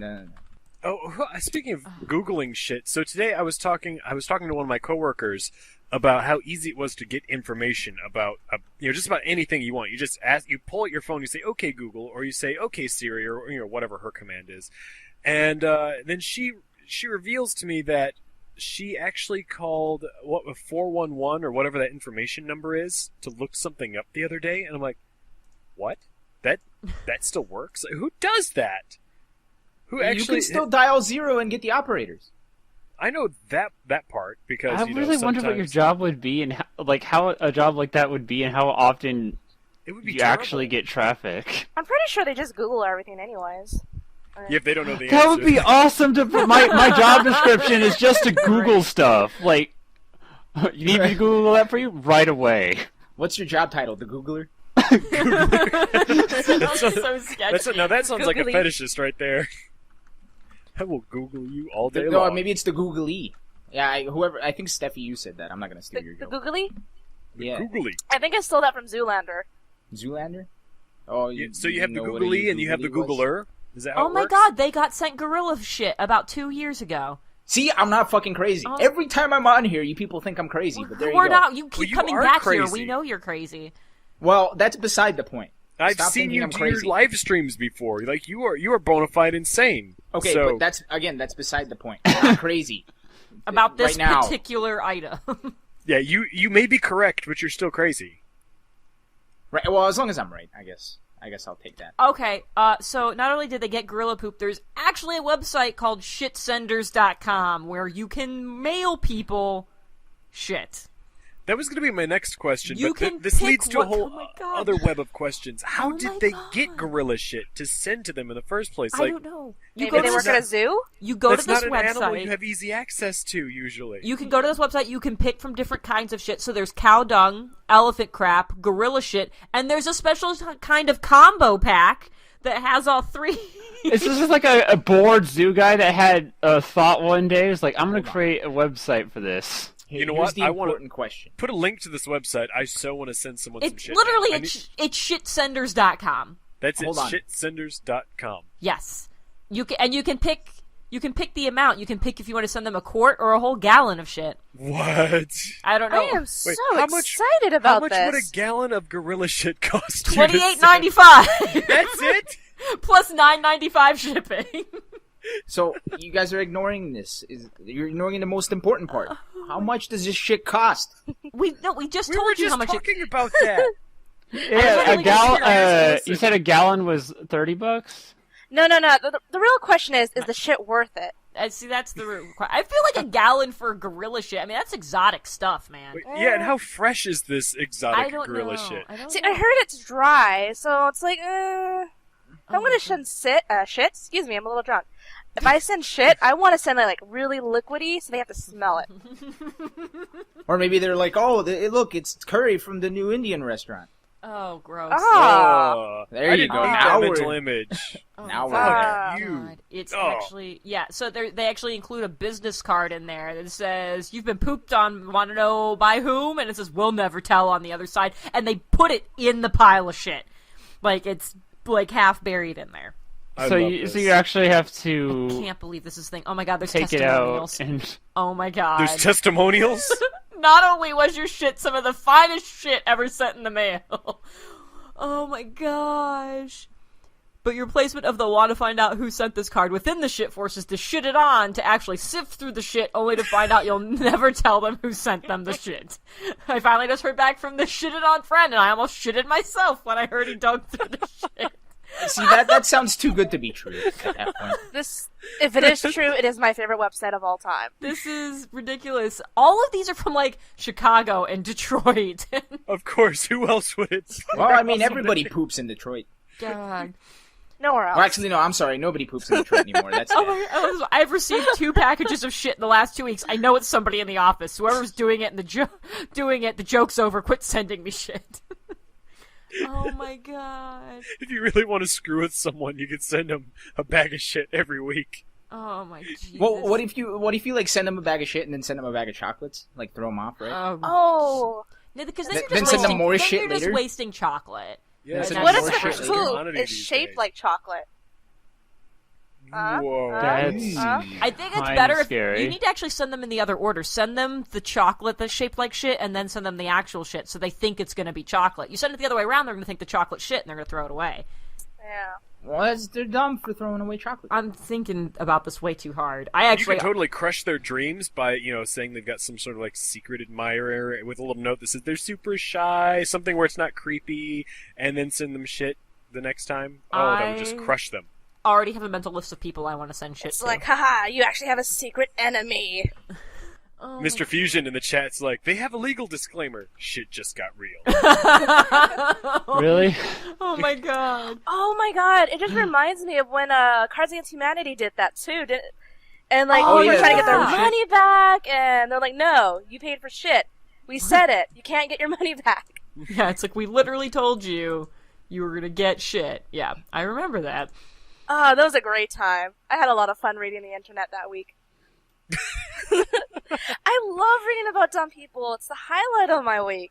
[SPEAKER 3] Oh, speaking of Googling shit, so today I was talking to one of my coworkers about how easy it was to get information about, just about anything you want. You just you pull out your phone, you say, "Okay, Google," or you say, "Okay, Siri," or whatever her command is, and then she reveals to me that she actually called 411 or whatever that information number is to look something up the other day, and I'm like, what? That still works? Who does that? Who actually?
[SPEAKER 1] You can still dial 0 and get the operators.
[SPEAKER 3] I know that part because
[SPEAKER 5] I
[SPEAKER 3] you know,
[SPEAKER 5] really wonder what your
[SPEAKER 3] sometimes
[SPEAKER 5] job would be and how a job like that would be and how often
[SPEAKER 3] it would be
[SPEAKER 5] you
[SPEAKER 3] terrible.
[SPEAKER 5] actually get traffic.
[SPEAKER 4] I'm pretty sure they just Google everything anyways.
[SPEAKER 3] Yeah, if they don't know the
[SPEAKER 5] That
[SPEAKER 3] answer.
[SPEAKER 5] would be awesome to my job description is just to Google stuff. Like, you need me to Google that for you right away.
[SPEAKER 1] What's your job title? The Googler?
[SPEAKER 2] That's so sketchy.
[SPEAKER 3] that sounds like a
[SPEAKER 4] Googly.
[SPEAKER 3] fetishist right there. I will Google you all day
[SPEAKER 1] No,
[SPEAKER 3] long.
[SPEAKER 1] maybe it's the Googly. Yeah, I think Steffi, you said that. I'm not gonna steal your
[SPEAKER 4] The
[SPEAKER 1] joke.
[SPEAKER 4] Googly?
[SPEAKER 1] Yeah,
[SPEAKER 3] Googly.
[SPEAKER 4] I think I stole that from Zoolander.
[SPEAKER 1] Zoolander. Oh,
[SPEAKER 3] Yeah, so you have the
[SPEAKER 1] know what a
[SPEAKER 3] Googly and you have the
[SPEAKER 1] Googly was?
[SPEAKER 3] Googler. Is that how
[SPEAKER 2] Oh
[SPEAKER 3] it
[SPEAKER 2] my
[SPEAKER 3] works?
[SPEAKER 2] god, they got sent gorilla shit about 2 years ago.
[SPEAKER 1] See, I'm not fucking crazy.
[SPEAKER 2] Oh.
[SPEAKER 1] Every time I'm on here, you people think I'm crazy, but there you
[SPEAKER 2] We're
[SPEAKER 1] go.
[SPEAKER 2] not. You keep
[SPEAKER 3] you
[SPEAKER 2] coming
[SPEAKER 3] are
[SPEAKER 2] back here.
[SPEAKER 3] crazy.
[SPEAKER 2] We know you're crazy.
[SPEAKER 1] Well, that's beside the point.
[SPEAKER 3] I've
[SPEAKER 1] Stop
[SPEAKER 3] seen
[SPEAKER 1] thinking
[SPEAKER 3] you
[SPEAKER 1] I'm
[SPEAKER 3] do
[SPEAKER 1] crazy.
[SPEAKER 3] your live streams before. Like you are bona fide insane.
[SPEAKER 1] Okay,
[SPEAKER 3] so,
[SPEAKER 1] but that's beside the point. I'm not crazy.
[SPEAKER 2] About this
[SPEAKER 1] right now.
[SPEAKER 2] particular item.
[SPEAKER 3] yeah, you may be correct, but you're still crazy.
[SPEAKER 1] Right. Well, as long as I'm right, I guess I'll take that.
[SPEAKER 2] Okay, so not only did they get gorilla poop, there's actually a website called shitsenders.com where you can mail people shit.
[SPEAKER 3] That was going to be my next question,
[SPEAKER 2] You
[SPEAKER 3] but
[SPEAKER 2] can
[SPEAKER 3] this
[SPEAKER 2] pick
[SPEAKER 3] leads to a
[SPEAKER 2] what-
[SPEAKER 3] whole
[SPEAKER 2] oh my God.
[SPEAKER 3] other web of questions. How
[SPEAKER 2] Oh
[SPEAKER 3] did
[SPEAKER 2] my
[SPEAKER 3] they
[SPEAKER 2] God.
[SPEAKER 3] get gorilla shit to send to them in the first place?
[SPEAKER 2] I don't know. You
[SPEAKER 4] Maybe
[SPEAKER 2] go
[SPEAKER 4] they
[SPEAKER 2] to
[SPEAKER 4] work
[SPEAKER 2] this,
[SPEAKER 4] at a zoo?
[SPEAKER 2] you go to
[SPEAKER 3] That's
[SPEAKER 2] this
[SPEAKER 3] not an animal
[SPEAKER 2] website.
[SPEAKER 3] you have easy access to, usually.
[SPEAKER 2] You can go to this website, you can pick from different kinds of shit. So there's cow dung, elephant crap, gorilla shit, and there's a special kind of combo pack that has all three.
[SPEAKER 5] This is just like a bored zoo guy that had a thought one day. It was like, I'm going to create a website for this.
[SPEAKER 3] You know
[SPEAKER 1] Here's
[SPEAKER 3] what?
[SPEAKER 1] the
[SPEAKER 3] I wanna-
[SPEAKER 1] important question.
[SPEAKER 3] Put a link to this website. I so want to send someone some
[SPEAKER 2] It's
[SPEAKER 3] shit.
[SPEAKER 2] literally,
[SPEAKER 3] now.
[SPEAKER 2] it's shitsenders.com.
[SPEAKER 3] That's it,
[SPEAKER 1] Hold on.
[SPEAKER 3] shitsenders.com.
[SPEAKER 2] Yes. You can pick the amount. You can pick if you want to send them a quart or a whole gallon of shit.
[SPEAKER 3] What?
[SPEAKER 2] I don't know.
[SPEAKER 4] I am so
[SPEAKER 3] how much-
[SPEAKER 4] excited
[SPEAKER 3] How
[SPEAKER 4] about
[SPEAKER 3] much
[SPEAKER 4] this.
[SPEAKER 3] would a gallon of gorilla shit cost you? to send?
[SPEAKER 2] $28.95
[SPEAKER 3] That's it?
[SPEAKER 2] plus $9.95 shipping.
[SPEAKER 1] So you guys are ignoring this. You're ignoring the most important part. How much does this shit cost?
[SPEAKER 2] We just
[SPEAKER 3] We were
[SPEAKER 2] told you
[SPEAKER 3] just
[SPEAKER 2] how much it.
[SPEAKER 3] talking about that.
[SPEAKER 5] Yeah,
[SPEAKER 2] literally
[SPEAKER 5] a gallon.
[SPEAKER 3] just curious.
[SPEAKER 5] You said a gallon was $30?
[SPEAKER 4] No. The real question is the shit worth it?
[SPEAKER 2] See, that's the real I feel like a gallon for gorilla shit. I mean, that's exotic stuff, man.
[SPEAKER 3] Wait, yeah, and how fresh is this
[SPEAKER 2] I
[SPEAKER 3] exotic
[SPEAKER 2] don't
[SPEAKER 3] gorilla
[SPEAKER 2] know.
[SPEAKER 3] shit?
[SPEAKER 2] I don't
[SPEAKER 4] See,
[SPEAKER 2] know.
[SPEAKER 4] I heard it's dry, so it's like, if I'm gonna send shit, excuse me, I'm a little drunk. If I send shit, I want to send it like really liquidy, so they have to smell it.
[SPEAKER 1] Or maybe they're like, oh, look, it's curry from the new Indian restaurant.
[SPEAKER 2] Oh, gross.
[SPEAKER 4] Ah,
[SPEAKER 1] There
[SPEAKER 3] I
[SPEAKER 1] you
[SPEAKER 3] didn't
[SPEAKER 1] go.
[SPEAKER 3] need
[SPEAKER 1] Now
[SPEAKER 3] that
[SPEAKER 1] we're-
[SPEAKER 3] mental image.
[SPEAKER 2] Oh,
[SPEAKER 1] Now we're
[SPEAKER 2] God.
[SPEAKER 3] there. You.
[SPEAKER 2] It's
[SPEAKER 3] Oh.
[SPEAKER 2] actually so they actually include a business card in there that says you've been pooped on. Want to know by whom? And it says we'll never tell on the other side. And they put it in the pile of shit, like it's like half buried in there.
[SPEAKER 3] I
[SPEAKER 5] So
[SPEAKER 3] love
[SPEAKER 5] you,
[SPEAKER 3] this.
[SPEAKER 5] so you actually have to
[SPEAKER 2] Can't believe this is a thing. Oh my God, there's
[SPEAKER 5] take it out
[SPEAKER 2] testimonials.
[SPEAKER 5] and
[SPEAKER 2] Oh my God.
[SPEAKER 3] There's testimonials?
[SPEAKER 2] Not only was your shit some of the finest shit ever sent in the mail. Oh my gosh. But your placement of the want to find out who sent this card within the shit forces to shit it on to actually sift through the shit only to find out you'll never tell them who sent them the shit. I finally just heard back from this shitted on friend and I almost shitted myself when I heard he dug through the shit.
[SPEAKER 1] See, that sounds too good to be true at that point.
[SPEAKER 4] if it is true, it is my favorite website of all time.
[SPEAKER 2] This is ridiculous. All of these are from like Chicago and Detroit.
[SPEAKER 3] Of course, who else would it?
[SPEAKER 1] Well, I mean, everybody poops in Detroit.
[SPEAKER 2] God.
[SPEAKER 4] Nowhere else.
[SPEAKER 1] Well, actually, no, I'm sorry. Nobody poops in Detroit anymore. That's
[SPEAKER 2] Oh
[SPEAKER 1] dead.
[SPEAKER 2] my God, I've received 2 packages of shit in the last 2 weeks. I know it's somebody in the office. Whoever's doing it, the joke's over. Quit sending me shit. Oh my God.
[SPEAKER 3] If you really want to screw with someone, you can send them a bag of shit every week.
[SPEAKER 2] Oh my Jesus.
[SPEAKER 1] Well, what if you like send them a bag of shit and then send them a bag of chocolates? Like throw them off, right?
[SPEAKER 4] Oh,
[SPEAKER 2] No, because then
[SPEAKER 1] Then
[SPEAKER 2] you're just
[SPEAKER 1] send them
[SPEAKER 2] wasting,
[SPEAKER 1] more
[SPEAKER 2] then
[SPEAKER 1] shit
[SPEAKER 2] you're just
[SPEAKER 1] later?
[SPEAKER 2] wasting chocolate.
[SPEAKER 3] Yeah,
[SPEAKER 1] Send
[SPEAKER 4] what
[SPEAKER 1] them
[SPEAKER 4] if
[SPEAKER 1] more
[SPEAKER 4] the
[SPEAKER 1] shit
[SPEAKER 4] food
[SPEAKER 3] later.
[SPEAKER 4] is shaped like chocolate?
[SPEAKER 3] Whoa.
[SPEAKER 5] that's
[SPEAKER 2] I think it's
[SPEAKER 5] kinda
[SPEAKER 2] better if
[SPEAKER 5] scary.
[SPEAKER 2] you need to actually send them in the other order. Send them the chocolate that's shaped like shit, and then send them the actual shit, so they think it's going to be chocolate. You send it the other way around, they're going to think the chocolate shit, and they're going to throw it away.
[SPEAKER 4] Yeah.
[SPEAKER 1] Well, they're dumb for throwing away chocolate.
[SPEAKER 2] I'm thinking about this way too hard. I
[SPEAKER 3] You
[SPEAKER 2] actually
[SPEAKER 3] can totally crush their dreams by, saying they've got some sort of like secret admirer with a little note that says they're super shy, something where it's not creepy, and then send them shit the next time. Oh, that would just
[SPEAKER 2] I-
[SPEAKER 3] crush them.
[SPEAKER 2] already have a mental list of people I want to send shit
[SPEAKER 4] It's
[SPEAKER 2] to.
[SPEAKER 4] like, haha, you actually have a secret enemy.
[SPEAKER 2] Oh
[SPEAKER 3] Mr. Fusion in the chat's like, they have a legal disclaimer. Shit just got real.
[SPEAKER 5] really.
[SPEAKER 2] Oh my God.
[SPEAKER 4] Oh my god, it just reminds me of when Cards Against Humanity did that too, didn't it? And like,
[SPEAKER 2] Oh,
[SPEAKER 4] people were trying to get their
[SPEAKER 2] yeah.
[SPEAKER 4] money back, and they're like, no, you paid for shit. We said it. You can't get your money back.
[SPEAKER 2] Yeah, it's like we literally told you you were gonna get shit. Yeah, I remember that.
[SPEAKER 4] Oh, that was a great time. I had a lot of fun reading the internet that week. I love reading about dumb people. It's the highlight of my week.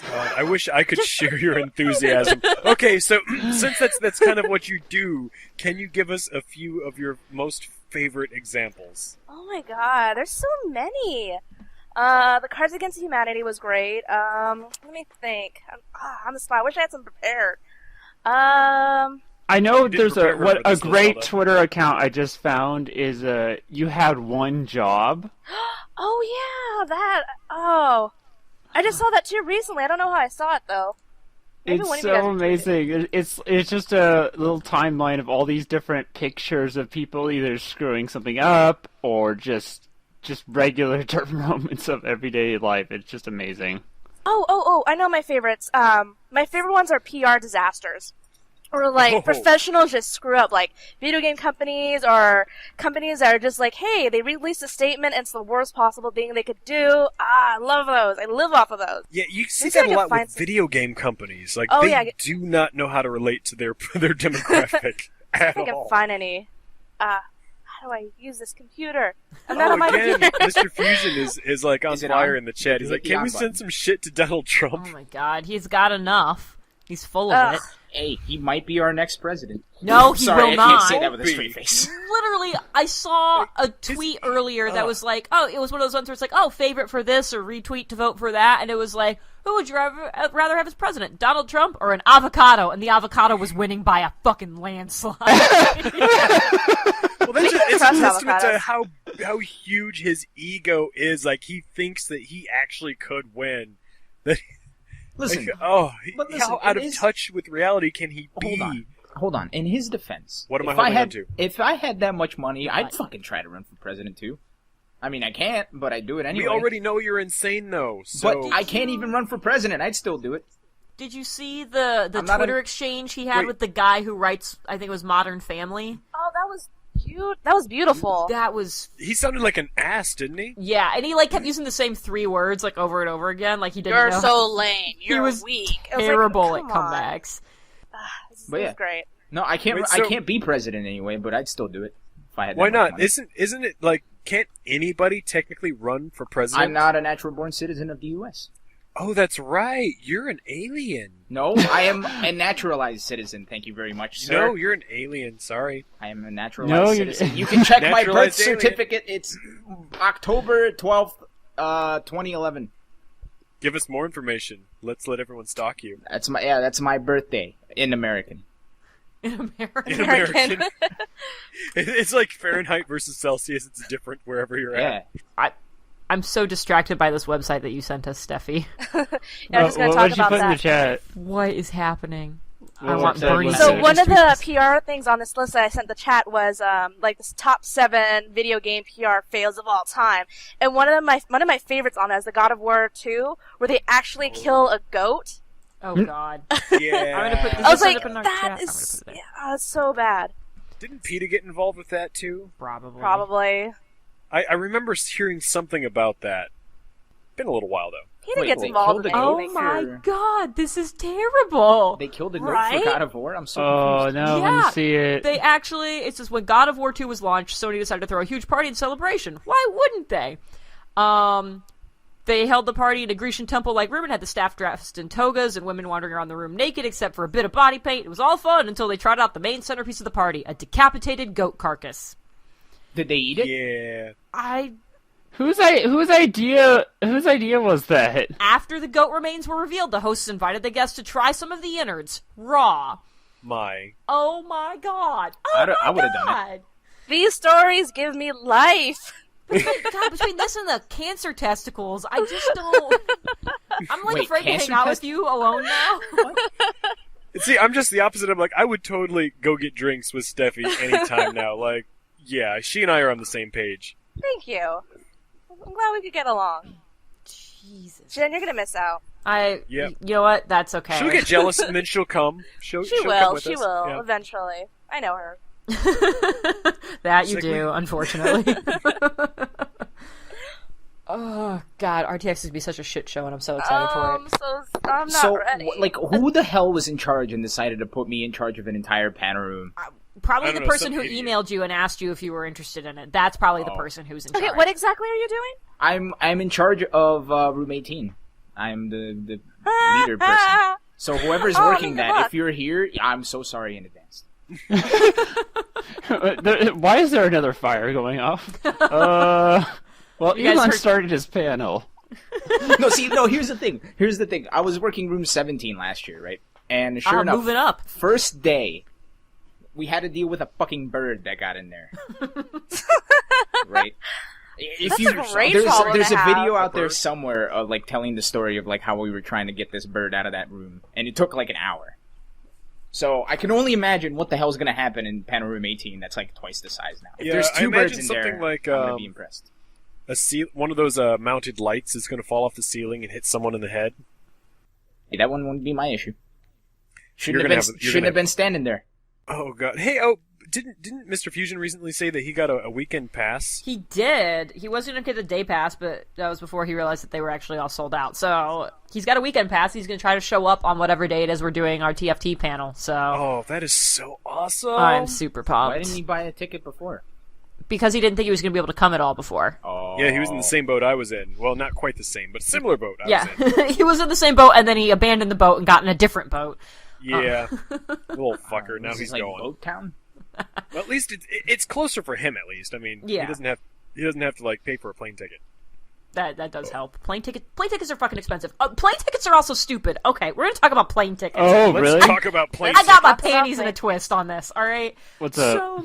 [SPEAKER 3] God, I wish I could share your enthusiasm. Okay, so since that's kind of what you do, can you give us a few of your most favorite examples?
[SPEAKER 4] Oh my god, there's so many. The Cards Against Humanity was great. Let me think. On the spot. I wish I had some prepared.
[SPEAKER 5] I know
[SPEAKER 3] did
[SPEAKER 5] there's
[SPEAKER 3] prepare her for
[SPEAKER 5] a
[SPEAKER 3] this,
[SPEAKER 5] great
[SPEAKER 3] Zelda.
[SPEAKER 5] Twitter account I just found is you had one job.
[SPEAKER 4] Oh yeah, that. Oh, I just saw that too recently. I don't know how I saw it though. Maybe one
[SPEAKER 5] It's
[SPEAKER 4] of you guys
[SPEAKER 5] so
[SPEAKER 4] can tweet it.
[SPEAKER 5] amazing. It's just a little timeline of all these different pictures of people either screwing something up or just regular moments of everyday life. It's just amazing.
[SPEAKER 4] Oh! I know my favorites. My favorite ones are PR disasters. Or, like, professionals just screw up, like, video game companies or companies that are just like, hey, they released a statement and it's the worst possible thing they could do. I love those. I live off of those.
[SPEAKER 3] Yeah, you see that a lot with video game companies. Like, they do not know how to relate to their demographic at all.
[SPEAKER 4] I think I can find any. How do I use this computer? I'm not on my
[SPEAKER 3] again,
[SPEAKER 4] computer.
[SPEAKER 3] Mr. Fusion is like on fire in the chat. He's like, can we send some shit to Donald Trump?
[SPEAKER 2] Oh my god, he's got enough. He's full of it.
[SPEAKER 1] Hey, he might be our next president.
[SPEAKER 2] No, he
[SPEAKER 1] Sorry,
[SPEAKER 2] will
[SPEAKER 1] I
[SPEAKER 2] not.
[SPEAKER 1] can't say that with a straight face.
[SPEAKER 2] Literally, I saw a tweet earlier that was like, it was one of those ones where it's like, favorite for this or retweet to vote for that, and it was like, who would you rather have as president, Donald Trump or an avocado? And the avocado was winning by a fucking landslide.
[SPEAKER 3] Well, it's a testament to how huge his ego is. Like, he thinks that he actually could win.
[SPEAKER 1] Listen,
[SPEAKER 3] how out of touch with reality can he be?
[SPEAKER 1] Hold on. In his defense,
[SPEAKER 3] what am I holding on to?
[SPEAKER 1] If I had that much money, I'd fucking try to run for president too. I mean, I can't, but I'd do it anyway.
[SPEAKER 3] We already know you're insane, though. So...
[SPEAKER 1] But I can't even run for president. I'd still do it.
[SPEAKER 2] Did you see the Twitter exchange he had with the guy who writes, I think it was Modern Family?
[SPEAKER 4] Oh, that was cute. That was beautiful.
[SPEAKER 2] That was...
[SPEAKER 3] He sounded like an ass, didn't he?
[SPEAKER 2] Yeah, and he like kept using the same 3 words like over and over again, like he didn't know.
[SPEAKER 4] You're so lame. You're weak.
[SPEAKER 2] Terrible at comebacks.
[SPEAKER 4] This is great.
[SPEAKER 1] No, I can't. I can't be president anyway, but I'd still do it if I had.
[SPEAKER 3] Why not?
[SPEAKER 1] Money.
[SPEAKER 3] Isn't it like? Can't anybody technically run for president?
[SPEAKER 1] I'm not a natural-born citizen of the U.S.
[SPEAKER 3] Oh, that's right. You're an alien.
[SPEAKER 1] No, I am a naturalized citizen. Thank you very much, sir.
[SPEAKER 3] No, you're an alien. Sorry.
[SPEAKER 1] I am a naturalized citizen. You can check my birth certificate. It's October 12th, 2011.
[SPEAKER 3] Give us more information. Let's let everyone stalk you.
[SPEAKER 1] That's my birthday in American.
[SPEAKER 2] In American.
[SPEAKER 3] In American. It's like Fahrenheit versus Celsius. It's different wherever you're at.
[SPEAKER 2] I'm so distracted by this website that you sent us, Steffi.
[SPEAKER 4] I'm just going to talk about that.
[SPEAKER 5] In the chat?
[SPEAKER 2] What is happening?
[SPEAKER 5] Well,
[SPEAKER 2] I want Bernie.
[SPEAKER 4] So one of the PR things on this list that I sent the chat was like this top 7 video game PR fails of all time, and one of my favorites on that is the God of War 2, where they actually kill a goat.
[SPEAKER 2] Oh God!
[SPEAKER 3] Yeah,
[SPEAKER 2] I'm gonna put this.
[SPEAKER 4] I was like,
[SPEAKER 2] that's
[SPEAKER 4] so bad.
[SPEAKER 3] Didn't PETA get involved with that too?
[SPEAKER 2] Probably.
[SPEAKER 3] I remember hearing something about that. Been a little while though.
[SPEAKER 4] PETA gets involved in
[SPEAKER 2] anything. Oh my God, this is terrible.
[SPEAKER 1] They killed a goat for God of War? I'm so confused.
[SPEAKER 5] Oh, no, I want to see it.
[SPEAKER 2] They actually, it's just when God of War 2 was launched, Sony decided to throw a huge party in celebration. Why wouldn't they? They held the party in a Grecian temple-like room and had the staff dressed in togas and women wandering around the room naked except for a bit of body paint. It was all fun until they tried out the main centerpiece of the party, a decapitated goat carcass.
[SPEAKER 1] Did they eat it?
[SPEAKER 3] Yeah.
[SPEAKER 5] Whose idea was that?
[SPEAKER 2] After the goat remains were revealed, the hosts invited the guests to try some of the innards, raw. Oh my God!
[SPEAKER 1] I would have done it.
[SPEAKER 4] These stories give me life.
[SPEAKER 2] God, between this and the cancer testicles, I just don't. I'm like afraid to hang out with you alone now.
[SPEAKER 3] See, I'm just the opposite. I'm like, I would totally go get drinks with Steffi anytime now. Like, yeah, she and I are on the same page.
[SPEAKER 4] Thank you. I'm glad we could get along.
[SPEAKER 2] Jesus.
[SPEAKER 4] Jen, you're gonna miss out.
[SPEAKER 2] You know what? That's okay.
[SPEAKER 3] She'll get jealous and then she'll come. She'll
[SPEAKER 4] will.
[SPEAKER 3] Come with
[SPEAKER 4] she
[SPEAKER 3] us.
[SPEAKER 4] will.
[SPEAKER 3] Yeah.
[SPEAKER 4] Eventually. I know her.
[SPEAKER 2] That you do, unfortunately. Oh God, RTX is gonna be such a shit show, and I'm so excited for it.
[SPEAKER 4] I'm not ready.
[SPEAKER 1] Like, who the hell was in charge and decided to put me in charge of an entire panel room?
[SPEAKER 2] Probably the person who emailed you and asked you if you were interested in it. That's probably the person who's in charge.
[SPEAKER 4] Okay, what exactly are you doing?
[SPEAKER 1] I'm in charge of room 18. I'm the leader person. So whoever's working that, if you're here, I'm so sorry in advance.
[SPEAKER 5] Why is there another fire going off? Well, Ilan started his panel.
[SPEAKER 1] Here's the thing. I was working room 17 last year, right? And sure enough,
[SPEAKER 2] moving up.
[SPEAKER 1] First day, we had to deal with a fucking bird that got in there. Right?
[SPEAKER 4] There's a
[SPEAKER 1] video out there somewhere of like telling the story of like how we were trying to get this bird out of that room, and it took like an hour. So I can only imagine what the hell's going to happen in panel room 18. That's like twice the size now. If there's 2 birds in there,
[SPEAKER 3] like,
[SPEAKER 1] I'm going to be impressed.
[SPEAKER 3] One of those mounted lights is going to fall off the ceiling and hit someone in the head.
[SPEAKER 1] Yeah, that one wouldn't be my issue.
[SPEAKER 3] You're
[SPEAKER 1] Shouldn't have been standing there.
[SPEAKER 3] Oh god. Hey, didn't Mr. Fusion recently say that he got a weekend pass?
[SPEAKER 2] He did. He was going to get the day pass, but that was before he realized that they were actually all sold out. So he's got a weekend pass. He's going to try to show up on whatever day it is we're doing our TFT panel. So
[SPEAKER 3] Oh, that is so awesome.
[SPEAKER 2] I'm super pumped.
[SPEAKER 1] Why didn't he buy a ticket before?
[SPEAKER 2] Because he didn't think he was going to be able to come at all before.
[SPEAKER 1] Oh.
[SPEAKER 3] Yeah, he was in the same boat I was in. Well, not quite the same, but similar boat I
[SPEAKER 2] Yeah,
[SPEAKER 3] was in.
[SPEAKER 2] he was in the same boat, and then he abandoned the boat and got in a different boat.
[SPEAKER 3] Yeah. Little fucker. Now
[SPEAKER 1] This
[SPEAKER 3] he's
[SPEAKER 1] is like
[SPEAKER 3] going.
[SPEAKER 1] Boat Town?
[SPEAKER 3] Well, at least it's closer for him. At least, I mean,
[SPEAKER 2] Yeah.
[SPEAKER 3] he doesn't have to like pay for a plane ticket.
[SPEAKER 2] That does help. Plane tickets are fucking expensive. Plane tickets are also stupid. Okay, we're gonna talk about plane tickets.
[SPEAKER 5] Oh,
[SPEAKER 3] Let's
[SPEAKER 5] really?
[SPEAKER 3] talk about plane
[SPEAKER 2] I got my
[SPEAKER 4] That's
[SPEAKER 2] panties in
[SPEAKER 4] something.
[SPEAKER 2] a twist on this. All right.
[SPEAKER 5] What's up?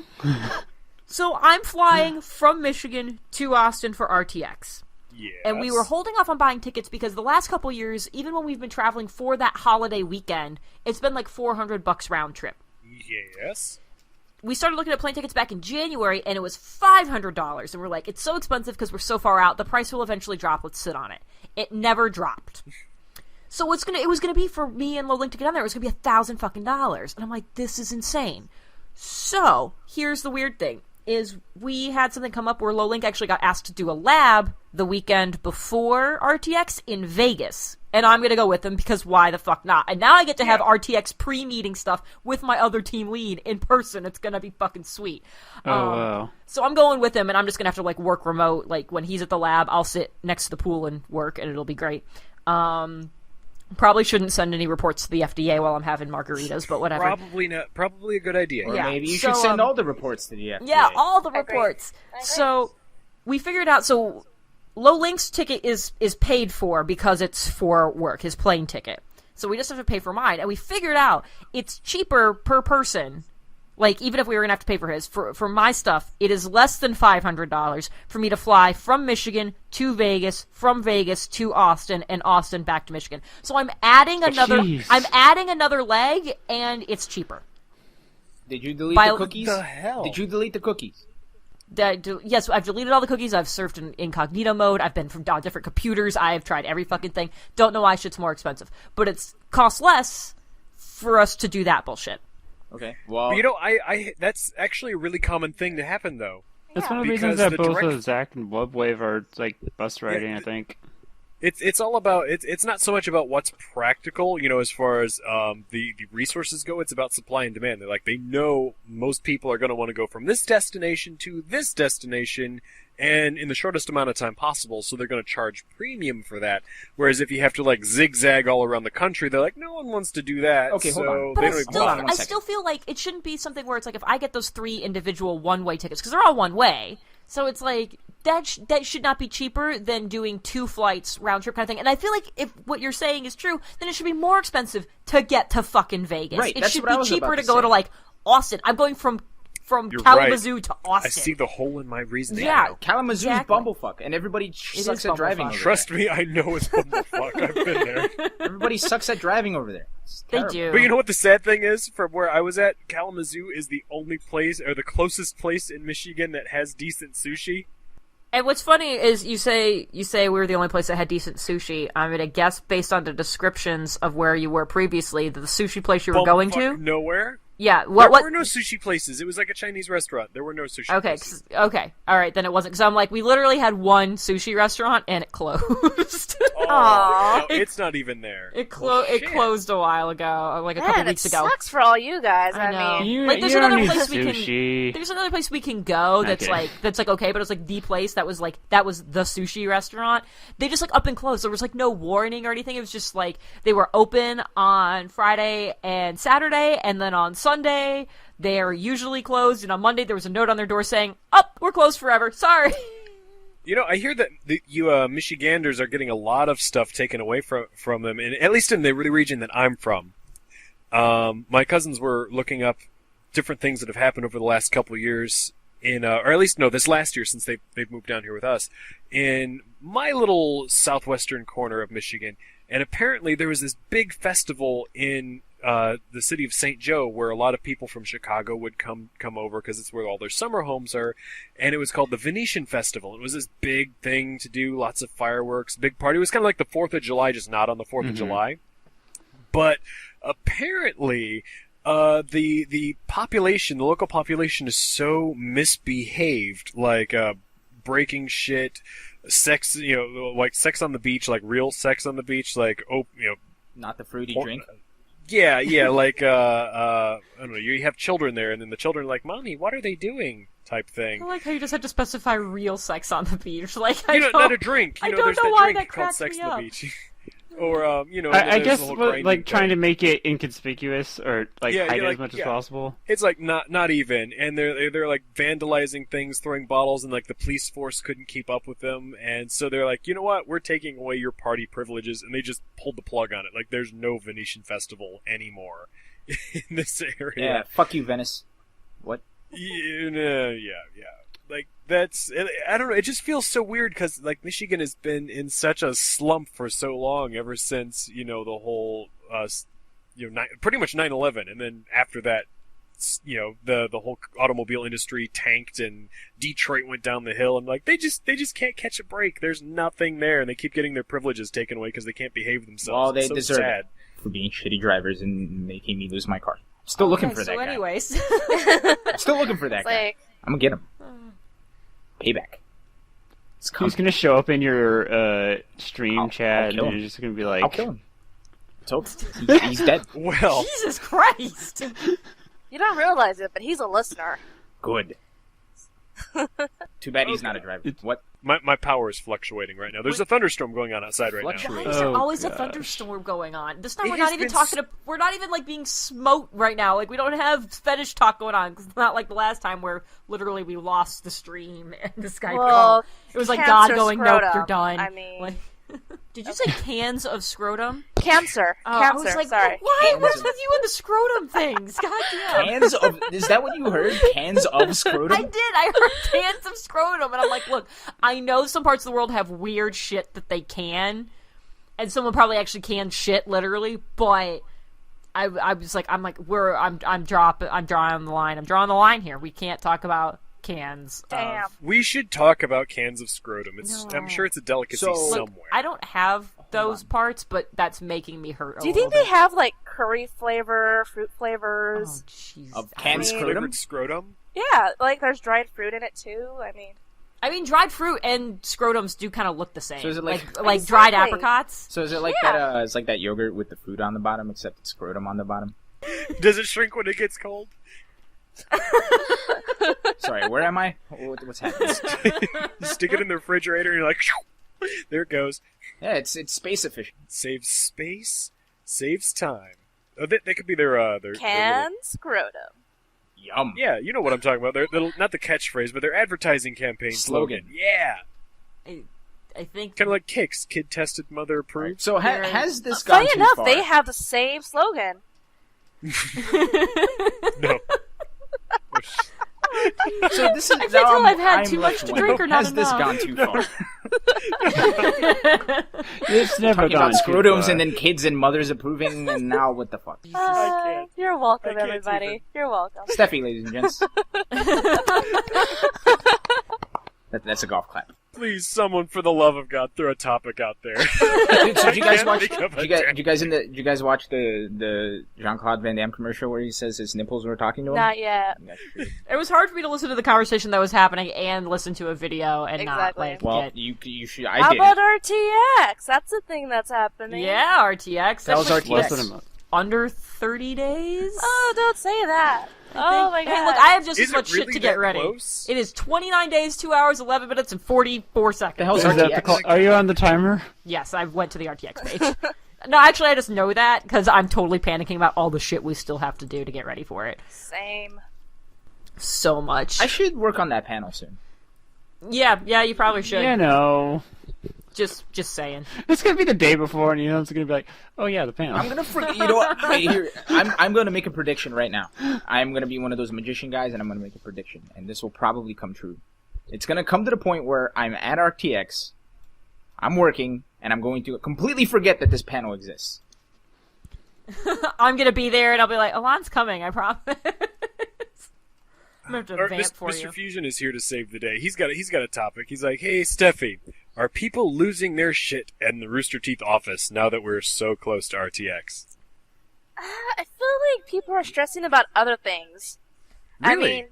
[SPEAKER 2] So I'm flying from Michigan to Austin for RTX.
[SPEAKER 3] Yes.
[SPEAKER 2] And we were holding off on buying tickets because the last couple years, even when we've been traveling for that holiday weekend, it's been like $400 round trip.
[SPEAKER 3] Yes.
[SPEAKER 2] We started looking at plane tickets back in January, and it was $500. And we're like, it's so expensive because we're so far out. The price will eventually drop. Let's sit on it. It never dropped. So it was gonna be for me and Lolink to get on there. It was gonna be $1,000, and I'm like, this is insane. So here's the weird thing: is we had something come up where Lolink actually got asked to do a lab the weekend before RTX in Vegas. And I'm going to go with them because why the fuck not? And now I get to have RTX pre-meeting stuff with my other team lead in person. It's going to be fucking sweet.
[SPEAKER 5] Oh, wow.
[SPEAKER 2] So I'm going with him, and I'm just going to have to like work remote. Like when he's at the lab, I'll sit next to the pool and work, and it'll be great. Probably shouldn't send any reports to the FDA while I'm having margaritas, but whatever.
[SPEAKER 3] Probably not. Probably a good idea.
[SPEAKER 1] Or
[SPEAKER 2] Yeah,
[SPEAKER 1] maybe you
[SPEAKER 2] so,
[SPEAKER 1] should send all the reports to the FDA.
[SPEAKER 2] Yeah, all the
[SPEAKER 4] I agree.
[SPEAKER 2] reports.
[SPEAKER 4] I agree.
[SPEAKER 2] So we figured out. So Low Link's ticket is paid for because it's for work, his plane ticket. So we just have to pay for mine, and we figured out it's cheaper per person. Like even if we were gonna have to pay for his, for my stuff, it is less than $500 for me to fly from Michigan to Vegas, from Vegas to Austin, and Austin back to Michigan. So I'm adding another.
[SPEAKER 5] Jeez.
[SPEAKER 2] I'm adding another leg, and it's cheaper.
[SPEAKER 1] Did you delete
[SPEAKER 2] By-
[SPEAKER 1] the cookies?
[SPEAKER 3] the hell?
[SPEAKER 1] Did you delete the cookies?
[SPEAKER 2] Yes, I've deleted all the cookies. I've surfed in incognito mode. I've been from different computers. I've tried every fucking thing. Don't know why shit's more expensive, but it's costs less for us to do that bullshit.
[SPEAKER 1] Okay. Well,
[SPEAKER 3] But, you know, I that's actually a really common thing to happen, though.
[SPEAKER 5] That's one of the
[SPEAKER 3] Because
[SPEAKER 5] reasons that
[SPEAKER 3] the
[SPEAKER 5] both
[SPEAKER 3] direct-
[SPEAKER 5] Zach and Webwave are like bus riding, I think.
[SPEAKER 3] It's all about it's not so much about what's practical, you know, as far as the resources go. It's about supply and demand. They know most people are going to want to go from this destination to this destination, and in the shortest amount of time possible. So they're going to charge premium for that. Whereas if you have to like zigzag all around the country, they're like, no one wants to do that.
[SPEAKER 1] Okay,
[SPEAKER 3] so
[SPEAKER 1] hold on.
[SPEAKER 2] But
[SPEAKER 3] they
[SPEAKER 2] I
[SPEAKER 3] don't even
[SPEAKER 2] still,
[SPEAKER 1] hold on
[SPEAKER 3] bother.
[SPEAKER 1] one
[SPEAKER 2] I still feel like it shouldn't be something where it's like if I get those 3 individual one-way tickets, because they're all one-way, so it's like that should not be cheaper than doing 2 flights round trip kind of thing. And I feel like if what you're saying is true, then it should be more expensive to get to fucking Vegas.
[SPEAKER 1] Right,
[SPEAKER 2] It
[SPEAKER 1] that's
[SPEAKER 2] should
[SPEAKER 1] what I
[SPEAKER 2] be
[SPEAKER 1] was
[SPEAKER 2] cheaper
[SPEAKER 1] about
[SPEAKER 2] to
[SPEAKER 1] to
[SPEAKER 2] go
[SPEAKER 1] say.
[SPEAKER 2] to like Austin. I'm going from
[SPEAKER 3] You're
[SPEAKER 2] Kalamazoo to
[SPEAKER 3] I
[SPEAKER 2] Austin.
[SPEAKER 3] see the hole in my reasoning.
[SPEAKER 2] Yeah.
[SPEAKER 1] Kalamazoo's
[SPEAKER 2] Exactly.
[SPEAKER 1] bumblefuck, and everybody
[SPEAKER 2] is
[SPEAKER 1] sucks at driving
[SPEAKER 2] bumblefuck.
[SPEAKER 1] over
[SPEAKER 3] Trust me, I know it's bumblefuck. I've been there.
[SPEAKER 1] there. Everybody sucks at driving over there. It's
[SPEAKER 2] They
[SPEAKER 1] terrible.
[SPEAKER 2] do.
[SPEAKER 3] But you know what the sad thing is? From where I was at, Kalamazoo is the only place, or the closest place in Michigan that has decent sushi.
[SPEAKER 2] And what's funny is you say we were the only place that had decent sushi. I'm gonna guess based on the descriptions of where you were previously, that the sushi place you were going to.
[SPEAKER 3] Bumblefuck nowhere.
[SPEAKER 2] Yeah.
[SPEAKER 3] There
[SPEAKER 2] What?
[SPEAKER 3] were no sushi places. It was like a Chinese restaurant. There were no sushi
[SPEAKER 2] Okay.
[SPEAKER 3] places.
[SPEAKER 2] Okay. All right. Then it wasn't. Because I'm like, we literally had one sushi restaurant and it closed.
[SPEAKER 3] Oh, no, it's not even there.
[SPEAKER 2] It
[SPEAKER 3] Shit.
[SPEAKER 2] closed a while ago, like a couple
[SPEAKER 4] Man, it
[SPEAKER 2] weeks ago.
[SPEAKER 4] sucks for all you guys.
[SPEAKER 2] I know.
[SPEAKER 4] I mean,
[SPEAKER 2] Like, there's
[SPEAKER 5] you don't
[SPEAKER 2] another
[SPEAKER 5] need
[SPEAKER 2] place we can-
[SPEAKER 5] sushi.
[SPEAKER 2] There's another place we can go that's
[SPEAKER 5] Okay.
[SPEAKER 2] like okay, but it was like the place that was the sushi restaurant. They just like up and closed. There was like no warning or anything. It was just like they were open on Friday and Saturday, and then on Sunday they are usually closed. And on Monday there was a note on their door saying, "Oh, we're closed forever. Sorry."
[SPEAKER 3] You know, I hear that you Michiganders are getting a lot of stuff taken away from them, and at least in the region that I'm from. My cousins were looking up different things that have happened over the last couple of years or at least no, this last year since they've moved down here with us in my little southwestern corner of Michigan, and apparently there was this big festival in the city of St. Joe where a lot of people from Chicago would come over because it's where all their summer homes are, and it was called the Venetian Festival. It was this big thing to do, lots of fireworks, big party. It was kind of like the 4th of July, just not on the 4th of July. but apparently the population, the local population, is so misbehaved, like breaking shit, sex, like sex on the beach, like real sex on the beach, like
[SPEAKER 1] Not the fruity drink.
[SPEAKER 3] Yeah, like I don't know, you have children there, and then the children are like, "Mommy, what are they doing?" type thing.
[SPEAKER 2] I like how you just had to specify real sex on the beach. Like,
[SPEAKER 3] not a drink.
[SPEAKER 2] I
[SPEAKER 3] You know,
[SPEAKER 2] don't
[SPEAKER 3] there's
[SPEAKER 2] know
[SPEAKER 3] that
[SPEAKER 2] why
[SPEAKER 3] drink
[SPEAKER 2] that
[SPEAKER 3] called
[SPEAKER 2] cracked
[SPEAKER 3] Sex
[SPEAKER 2] me
[SPEAKER 3] on
[SPEAKER 2] up.
[SPEAKER 3] the Beach. Or,
[SPEAKER 5] I
[SPEAKER 3] there's
[SPEAKER 5] guess
[SPEAKER 3] the whole
[SPEAKER 5] like
[SPEAKER 3] grinding
[SPEAKER 5] trying
[SPEAKER 3] thing.
[SPEAKER 5] to make it inconspicuous or like
[SPEAKER 3] Yeah,
[SPEAKER 5] hide it
[SPEAKER 3] like,
[SPEAKER 5] as much as
[SPEAKER 3] yeah.
[SPEAKER 5] possible.
[SPEAKER 3] It's like not even, and they're like vandalizing things, throwing bottles, and like the police force couldn't keep up with them, and so they're like, you know what, we're taking away your party privileges, and they just pulled the plug on it. Like, there's no Venetian festival anymore in this area.
[SPEAKER 1] Yeah, fuck you, Venice. What?
[SPEAKER 3] Yeah. Like, that's, I don't know, it just feels so weird because, like, Michigan has been in such a slump for so long, ever since, the whole, pretty much 9/11, and then after that, the whole automobile industry tanked and Detroit went down the hill, and, like, they just can't catch a break. There's nothing there, and they keep getting their privileges taken away because they can't behave themselves.
[SPEAKER 1] Well, they
[SPEAKER 3] It's so
[SPEAKER 1] deserve
[SPEAKER 3] sad.
[SPEAKER 1] it for being shitty drivers and making me lose my car. Still looking for that
[SPEAKER 2] so
[SPEAKER 1] guy.
[SPEAKER 2] anyways.
[SPEAKER 1] I'm still looking for that
[SPEAKER 4] It's
[SPEAKER 1] guy.
[SPEAKER 4] like,
[SPEAKER 1] I'm gonna get him. Payback. It's coming.
[SPEAKER 5] He's gonna show up in your stream
[SPEAKER 1] I'll
[SPEAKER 5] chat,
[SPEAKER 1] kill
[SPEAKER 5] and
[SPEAKER 1] him.
[SPEAKER 5] you're just gonna be like,
[SPEAKER 1] I'll kill him. It's over. He's dead.
[SPEAKER 3] Well,
[SPEAKER 2] Jesus Christ!
[SPEAKER 4] you don't realize it, but he's a listener.
[SPEAKER 1] Good. Too bad he's not a driver. What?
[SPEAKER 3] my power is fluctuating right now. There's a thunderstorm going on outside right now.
[SPEAKER 1] Fluctuate.
[SPEAKER 2] Why is there
[SPEAKER 5] Oh,
[SPEAKER 2] always a
[SPEAKER 5] gosh.
[SPEAKER 2] thunderstorm going on? This time
[SPEAKER 3] It
[SPEAKER 2] we're
[SPEAKER 3] has
[SPEAKER 2] not even
[SPEAKER 3] been
[SPEAKER 2] talking. We're not even like being smote right now. Like we don't have fetish talk going on. 'Cause it's not like the last time where literally we lost the stream and the Skype
[SPEAKER 4] Well,
[SPEAKER 2] call. It was like God
[SPEAKER 4] cancer
[SPEAKER 2] going, "Nope,
[SPEAKER 4] scrotum.
[SPEAKER 2] you're done."
[SPEAKER 4] I mean-
[SPEAKER 2] Like, did you say cans of scrotum?
[SPEAKER 4] Cancer.
[SPEAKER 2] Oh,
[SPEAKER 4] Cancer.
[SPEAKER 2] I was like,
[SPEAKER 4] sorry.
[SPEAKER 2] what?
[SPEAKER 1] Cans
[SPEAKER 2] What's
[SPEAKER 1] of-
[SPEAKER 2] with you and the scrotum things? God damn.
[SPEAKER 1] Cans of... Is that what you heard? Cans of scrotum?
[SPEAKER 2] I did. I heard cans of scrotum, and I'm like, look, I know some parts of the world have weird shit that they can, and someone probably actually can shit literally, but I was like, I'm drawing the line. I'm drawing the line here. We can't talk about cans.
[SPEAKER 4] Damn.
[SPEAKER 3] We should talk about cans of scrotum.
[SPEAKER 2] No.
[SPEAKER 3] I'm sure it's a delicacy
[SPEAKER 1] So-
[SPEAKER 2] Look,
[SPEAKER 3] somewhere.
[SPEAKER 2] I don't have those parts, but that's making me hurt.
[SPEAKER 4] Do you think they have like curry flavor, fruit flavors?
[SPEAKER 2] Oh, jeez.
[SPEAKER 1] Of canned
[SPEAKER 4] I mean-
[SPEAKER 1] scrotum?
[SPEAKER 3] Flavored scrotum?
[SPEAKER 4] Yeah, like there's dried fruit in it too.
[SPEAKER 2] I mean, dried fruit and scrotums do kind of look the same.
[SPEAKER 1] So is it like-
[SPEAKER 2] dried
[SPEAKER 4] Exactly.
[SPEAKER 2] apricots?
[SPEAKER 1] So is it like
[SPEAKER 4] Yeah.
[SPEAKER 1] that? It's like that yogurt with the fruit on the bottom, except it's scrotum on the bottom.
[SPEAKER 3] Does it shrink when it gets cold?
[SPEAKER 1] Sorry, where am I? What's happening?
[SPEAKER 3] You stick it in the refrigerator and you're like, there it goes.
[SPEAKER 1] Yeah, it's space efficient.
[SPEAKER 3] Saves space, saves time. Oh, that could be their
[SPEAKER 4] Can scrotum.
[SPEAKER 1] Yum.
[SPEAKER 3] yeah, you know what I'm talking about. Their not the catchphrase, but their advertising campaign slogan.
[SPEAKER 1] Slogan.
[SPEAKER 3] Yeah,
[SPEAKER 2] I think.
[SPEAKER 3] kind of like Kicks, kid tested, mother approved.
[SPEAKER 1] So
[SPEAKER 2] Very-
[SPEAKER 1] has this gone
[SPEAKER 4] Funny
[SPEAKER 1] too
[SPEAKER 4] enough,
[SPEAKER 1] far?
[SPEAKER 4] they have the same slogan.
[SPEAKER 3] No.
[SPEAKER 1] So this is
[SPEAKER 2] I can't
[SPEAKER 1] now
[SPEAKER 2] tell
[SPEAKER 1] I'm-
[SPEAKER 2] I've had
[SPEAKER 1] I'm
[SPEAKER 2] too
[SPEAKER 1] left
[SPEAKER 2] much to
[SPEAKER 1] wondering,
[SPEAKER 2] drink or not
[SPEAKER 1] has this
[SPEAKER 2] enough?
[SPEAKER 1] gone too far?
[SPEAKER 5] it's never
[SPEAKER 1] Talking
[SPEAKER 5] gone
[SPEAKER 1] about
[SPEAKER 5] too
[SPEAKER 1] scrotums
[SPEAKER 5] far.
[SPEAKER 1] and then kids and mothers approving, and now what the fuck?
[SPEAKER 3] can't.
[SPEAKER 4] You're welcome,
[SPEAKER 3] I can't
[SPEAKER 4] everybody.
[SPEAKER 3] even.
[SPEAKER 4] You're welcome.
[SPEAKER 1] Steffi, ladies and gents. That's a golf clap.
[SPEAKER 3] Please, someone, for the love of God, throw a topic out there.
[SPEAKER 1] Dude, so did you guys
[SPEAKER 3] Can't
[SPEAKER 1] watch?
[SPEAKER 3] think of a
[SPEAKER 1] Did you guys watch the Jean-Claude Van Damme commercial where he says his nipples were talking to him?
[SPEAKER 4] Not yet.
[SPEAKER 2] It was hard for me to listen to the conversation that was happening and listen to a video and not
[SPEAKER 4] Exactly.
[SPEAKER 2] like
[SPEAKER 1] Well,
[SPEAKER 2] get...
[SPEAKER 1] you should.
[SPEAKER 4] How
[SPEAKER 1] I did.
[SPEAKER 4] about RTX? That's the thing that's happening.
[SPEAKER 2] Yeah, RTX.
[SPEAKER 1] That was
[SPEAKER 2] That's
[SPEAKER 1] RTX.
[SPEAKER 5] Less than a month.
[SPEAKER 2] under 30 days.
[SPEAKER 4] Oh, don't say that.
[SPEAKER 2] I
[SPEAKER 4] Oh
[SPEAKER 2] think.
[SPEAKER 4] my god.
[SPEAKER 2] Hey, look, I have just
[SPEAKER 3] Is
[SPEAKER 2] as
[SPEAKER 3] it
[SPEAKER 2] much shit
[SPEAKER 3] really
[SPEAKER 2] to get
[SPEAKER 3] that
[SPEAKER 2] ready.
[SPEAKER 3] close?
[SPEAKER 2] It is 29 days, 2 hours, 11 minutes, and 44 seconds.
[SPEAKER 1] The hell's
[SPEAKER 5] Is that the
[SPEAKER 1] RTX?
[SPEAKER 5] are you on the timer?
[SPEAKER 2] Yes, I went to the RTX page. No, actually, I just know that because I'm totally panicking about all the shit we still have to do to get ready for it.
[SPEAKER 4] Same.
[SPEAKER 2] So much.
[SPEAKER 1] I should work on that panel soon.
[SPEAKER 2] Yeah, you probably should.
[SPEAKER 5] You know,
[SPEAKER 2] Just saying.
[SPEAKER 5] it's gonna be the day before, and it's gonna be like, oh yeah, the panel.
[SPEAKER 1] I'm gonna forget. You know what? I'm gonna make a prediction right now. I'm gonna be one of those magician guys, and I'm gonna make a prediction, and this will probably come true. It's gonna come to the point where I'm at RTX, I'm working, and I'm going to completely forget that this panel exists.
[SPEAKER 2] I'm gonna be there, and I'll be like, Alon's coming, I promise. I'm gonna have to
[SPEAKER 3] Or
[SPEAKER 2] vamp for
[SPEAKER 3] Mr.
[SPEAKER 2] you.
[SPEAKER 3] Fusion is here to save the day. He's got a topic. He's like, hey, Steffi, are people losing their shit in the Rooster Teeth office now that we're so close to RTX?
[SPEAKER 4] I feel like people are stressing about other things. I
[SPEAKER 3] Really?
[SPEAKER 4] mean,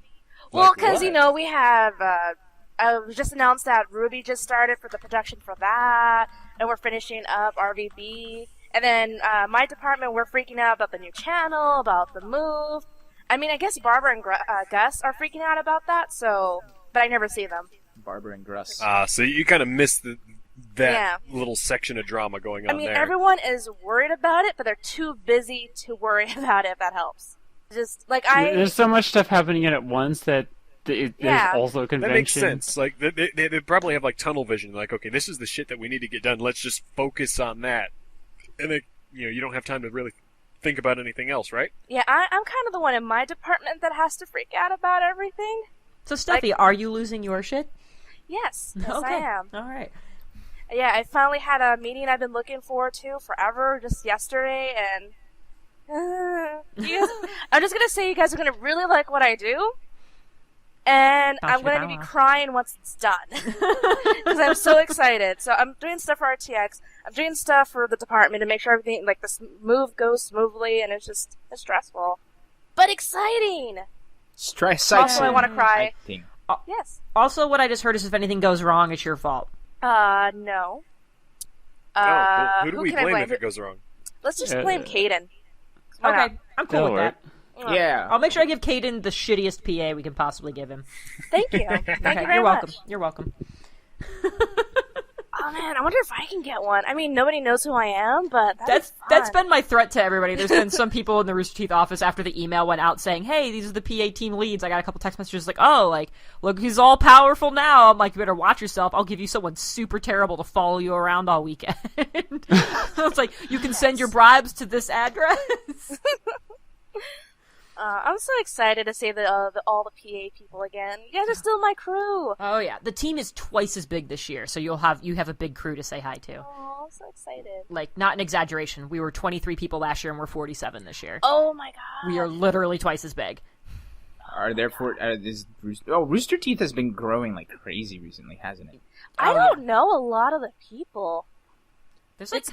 [SPEAKER 4] well,
[SPEAKER 3] Like
[SPEAKER 4] because,
[SPEAKER 3] what?
[SPEAKER 4] we have, I was just announced that Ruby just started for the production for that, and we're finishing up RVB. And then, my department, we're freaking out about the new channel, about the move. I mean, I guess Barbara and Gus are freaking out about that, but I never see them.
[SPEAKER 1] Barbara and Gruss.
[SPEAKER 3] So you kind of missed that
[SPEAKER 4] Yeah.
[SPEAKER 3] little section of drama going
[SPEAKER 4] I
[SPEAKER 3] on
[SPEAKER 4] mean,
[SPEAKER 3] there.
[SPEAKER 4] everyone is worried about it, but they're too busy to worry about it, if that helps. Just, like,
[SPEAKER 5] There's so much stuff happening in at once that there's
[SPEAKER 4] Yeah.
[SPEAKER 5] also a
[SPEAKER 3] That
[SPEAKER 5] convention.
[SPEAKER 3] makes sense. Like they probably have like tunnel vision. Like, okay, this is the shit that we need to get done. Let's just focus on that. And then, you don't have time to really think about anything else, right?
[SPEAKER 4] Yeah, I'm kind of the one in my department that has to freak out about everything.
[SPEAKER 2] So, Steffi, are you losing your shit?
[SPEAKER 4] Yes, I
[SPEAKER 2] Okay.
[SPEAKER 4] am.
[SPEAKER 2] All right.
[SPEAKER 4] Yeah, I finally had a meeting I've been looking forward to forever, just yesterday, and I'm just gonna say you guys are gonna really like what I do, and I'm going to be crying once it's done because I'm so excited. So I'm doing stuff for RTX. I'm doing stuff for the department to make sure everything, like, this move goes smoothly, and it's stressful, but exciting.
[SPEAKER 1] Stress.
[SPEAKER 4] Also, I want to cry.
[SPEAKER 1] Exciting.
[SPEAKER 4] Yes.
[SPEAKER 2] Also, what I just heard is if anything goes wrong, it's your fault.
[SPEAKER 4] No.
[SPEAKER 3] Well, who do we
[SPEAKER 4] can I
[SPEAKER 3] blame if it goes wrong?
[SPEAKER 4] Let's just blame Caden. Why not?
[SPEAKER 2] Okay, I'm cool with that.
[SPEAKER 1] Yeah.
[SPEAKER 2] I'll make sure I give Caden the shittiest PA we can possibly give him.
[SPEAKER 4] Thank you. Thank you very
[SPEAKER 2] You're welcome.
[SPEAKER 4] much.
[SPEAKER 2] You're welcome.
[SPEAKER 4] Oh man, I wonder if I can get one. I mean, nobody knows who I am, but
[SPEAKER 2] That's been my threat to everybody. There's been some people in the Rooster Teeth office after the email went out saying, "Hey, these are the PA team leads." I got a couple text messages like, "Oh, like, look, he's all powerful now." I'm like, "You better watch yourself. I'll give you someone super terrible to follow you around all weekend." It's like, you can send your bribes to this address.
[SPEAKER 4] I'm so excited to see all the PA people again. You guys are still my crew.
[SPEAKER 2] Oh yeah, the team is twice as big this year, so you have a big crew to say hi to.
[SPEAKER 4] Oh, I'm so excited.
[SPEAKER 2] Like, not an exaggeration. We were 23 people last year, and we're 47 this year.
[SPEAKER 4] Oh my god.
[SPEAKER 2] We are literally twice as big.
[SPEAKER 1] Rooster Teeth has been growing like crazy recently, hasn't it?
[SPEAKER 4] I don't know a lot of the people.
[SPEAKER 2] There's like,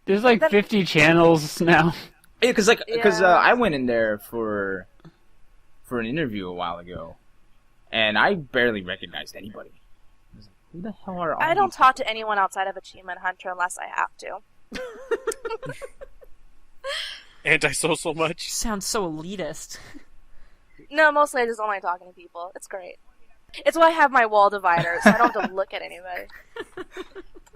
[SPEAKER 5] There's like 50 channels now.
[SPEAKER 1] Yeah, because
[SPEAKER 4] Yeah.
[SPEAKER 1] I went in there for an interview a while ago, and I barely recognized anybody. I was like, who the hell are all
[SPEAKER 4] I don't
[SPEAKER 1] these
[SPEAKER 4] talk to anyone outside of Achievement Hunter unless I have to.
[SPEAKER 3] Antisocial much?
[SPEAKER 2] sounds so elitist.
[SPEAKER 4] No, mostly I just don't like talking to people. It's great. It's why I have my wall divider, so I don't have to look at anybody.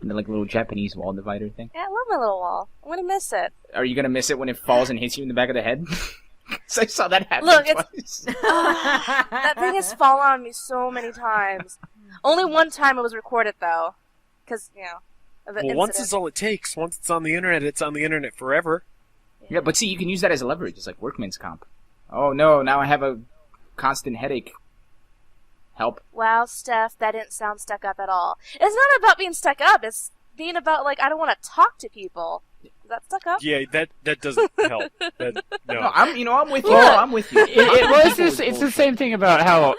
[SPEAKER 1] the like little Japanese wall divider thing?
[SPEAKER 4] Yeah, I love my little wall. I'm gonna miss it.
[SPEAKER 1] Are you gonna miss it when it falls and hits you in the back of the head? 'Cause I saw that happen
[SPEAKER 4] Look,
[SPEAKER 1] twice.
[SPEAKER 4] That thing has fallen on me so many times. Only one time it was recorded, though. Because, of the
[SPEAKER 3] Well, once
[SPEAKER 4] incident.
[SPEAKER 3] is all it takes. Once it's on the internet, it's on the internet forever.
[SPEAKER 1] Yeah, but see, you can use that as a leverage. It's like workman's comp. Oh no, now I have a constant headache. Help.
[SPEAKER 4] Wow, Steph, that didn't sound stuck up at all. It's not about being stuck up. It's being about, like, I don't want to talk to people. Is that stuck up?
[SPEAKER 3] Yeah, that doesn't help. No.
[SPEAKER 1] No, I'm with you.
[SPEAKER 5] Well,
[SPEAKER 1] I'm with you.
[SPEAKER 5] It's the same thing about how,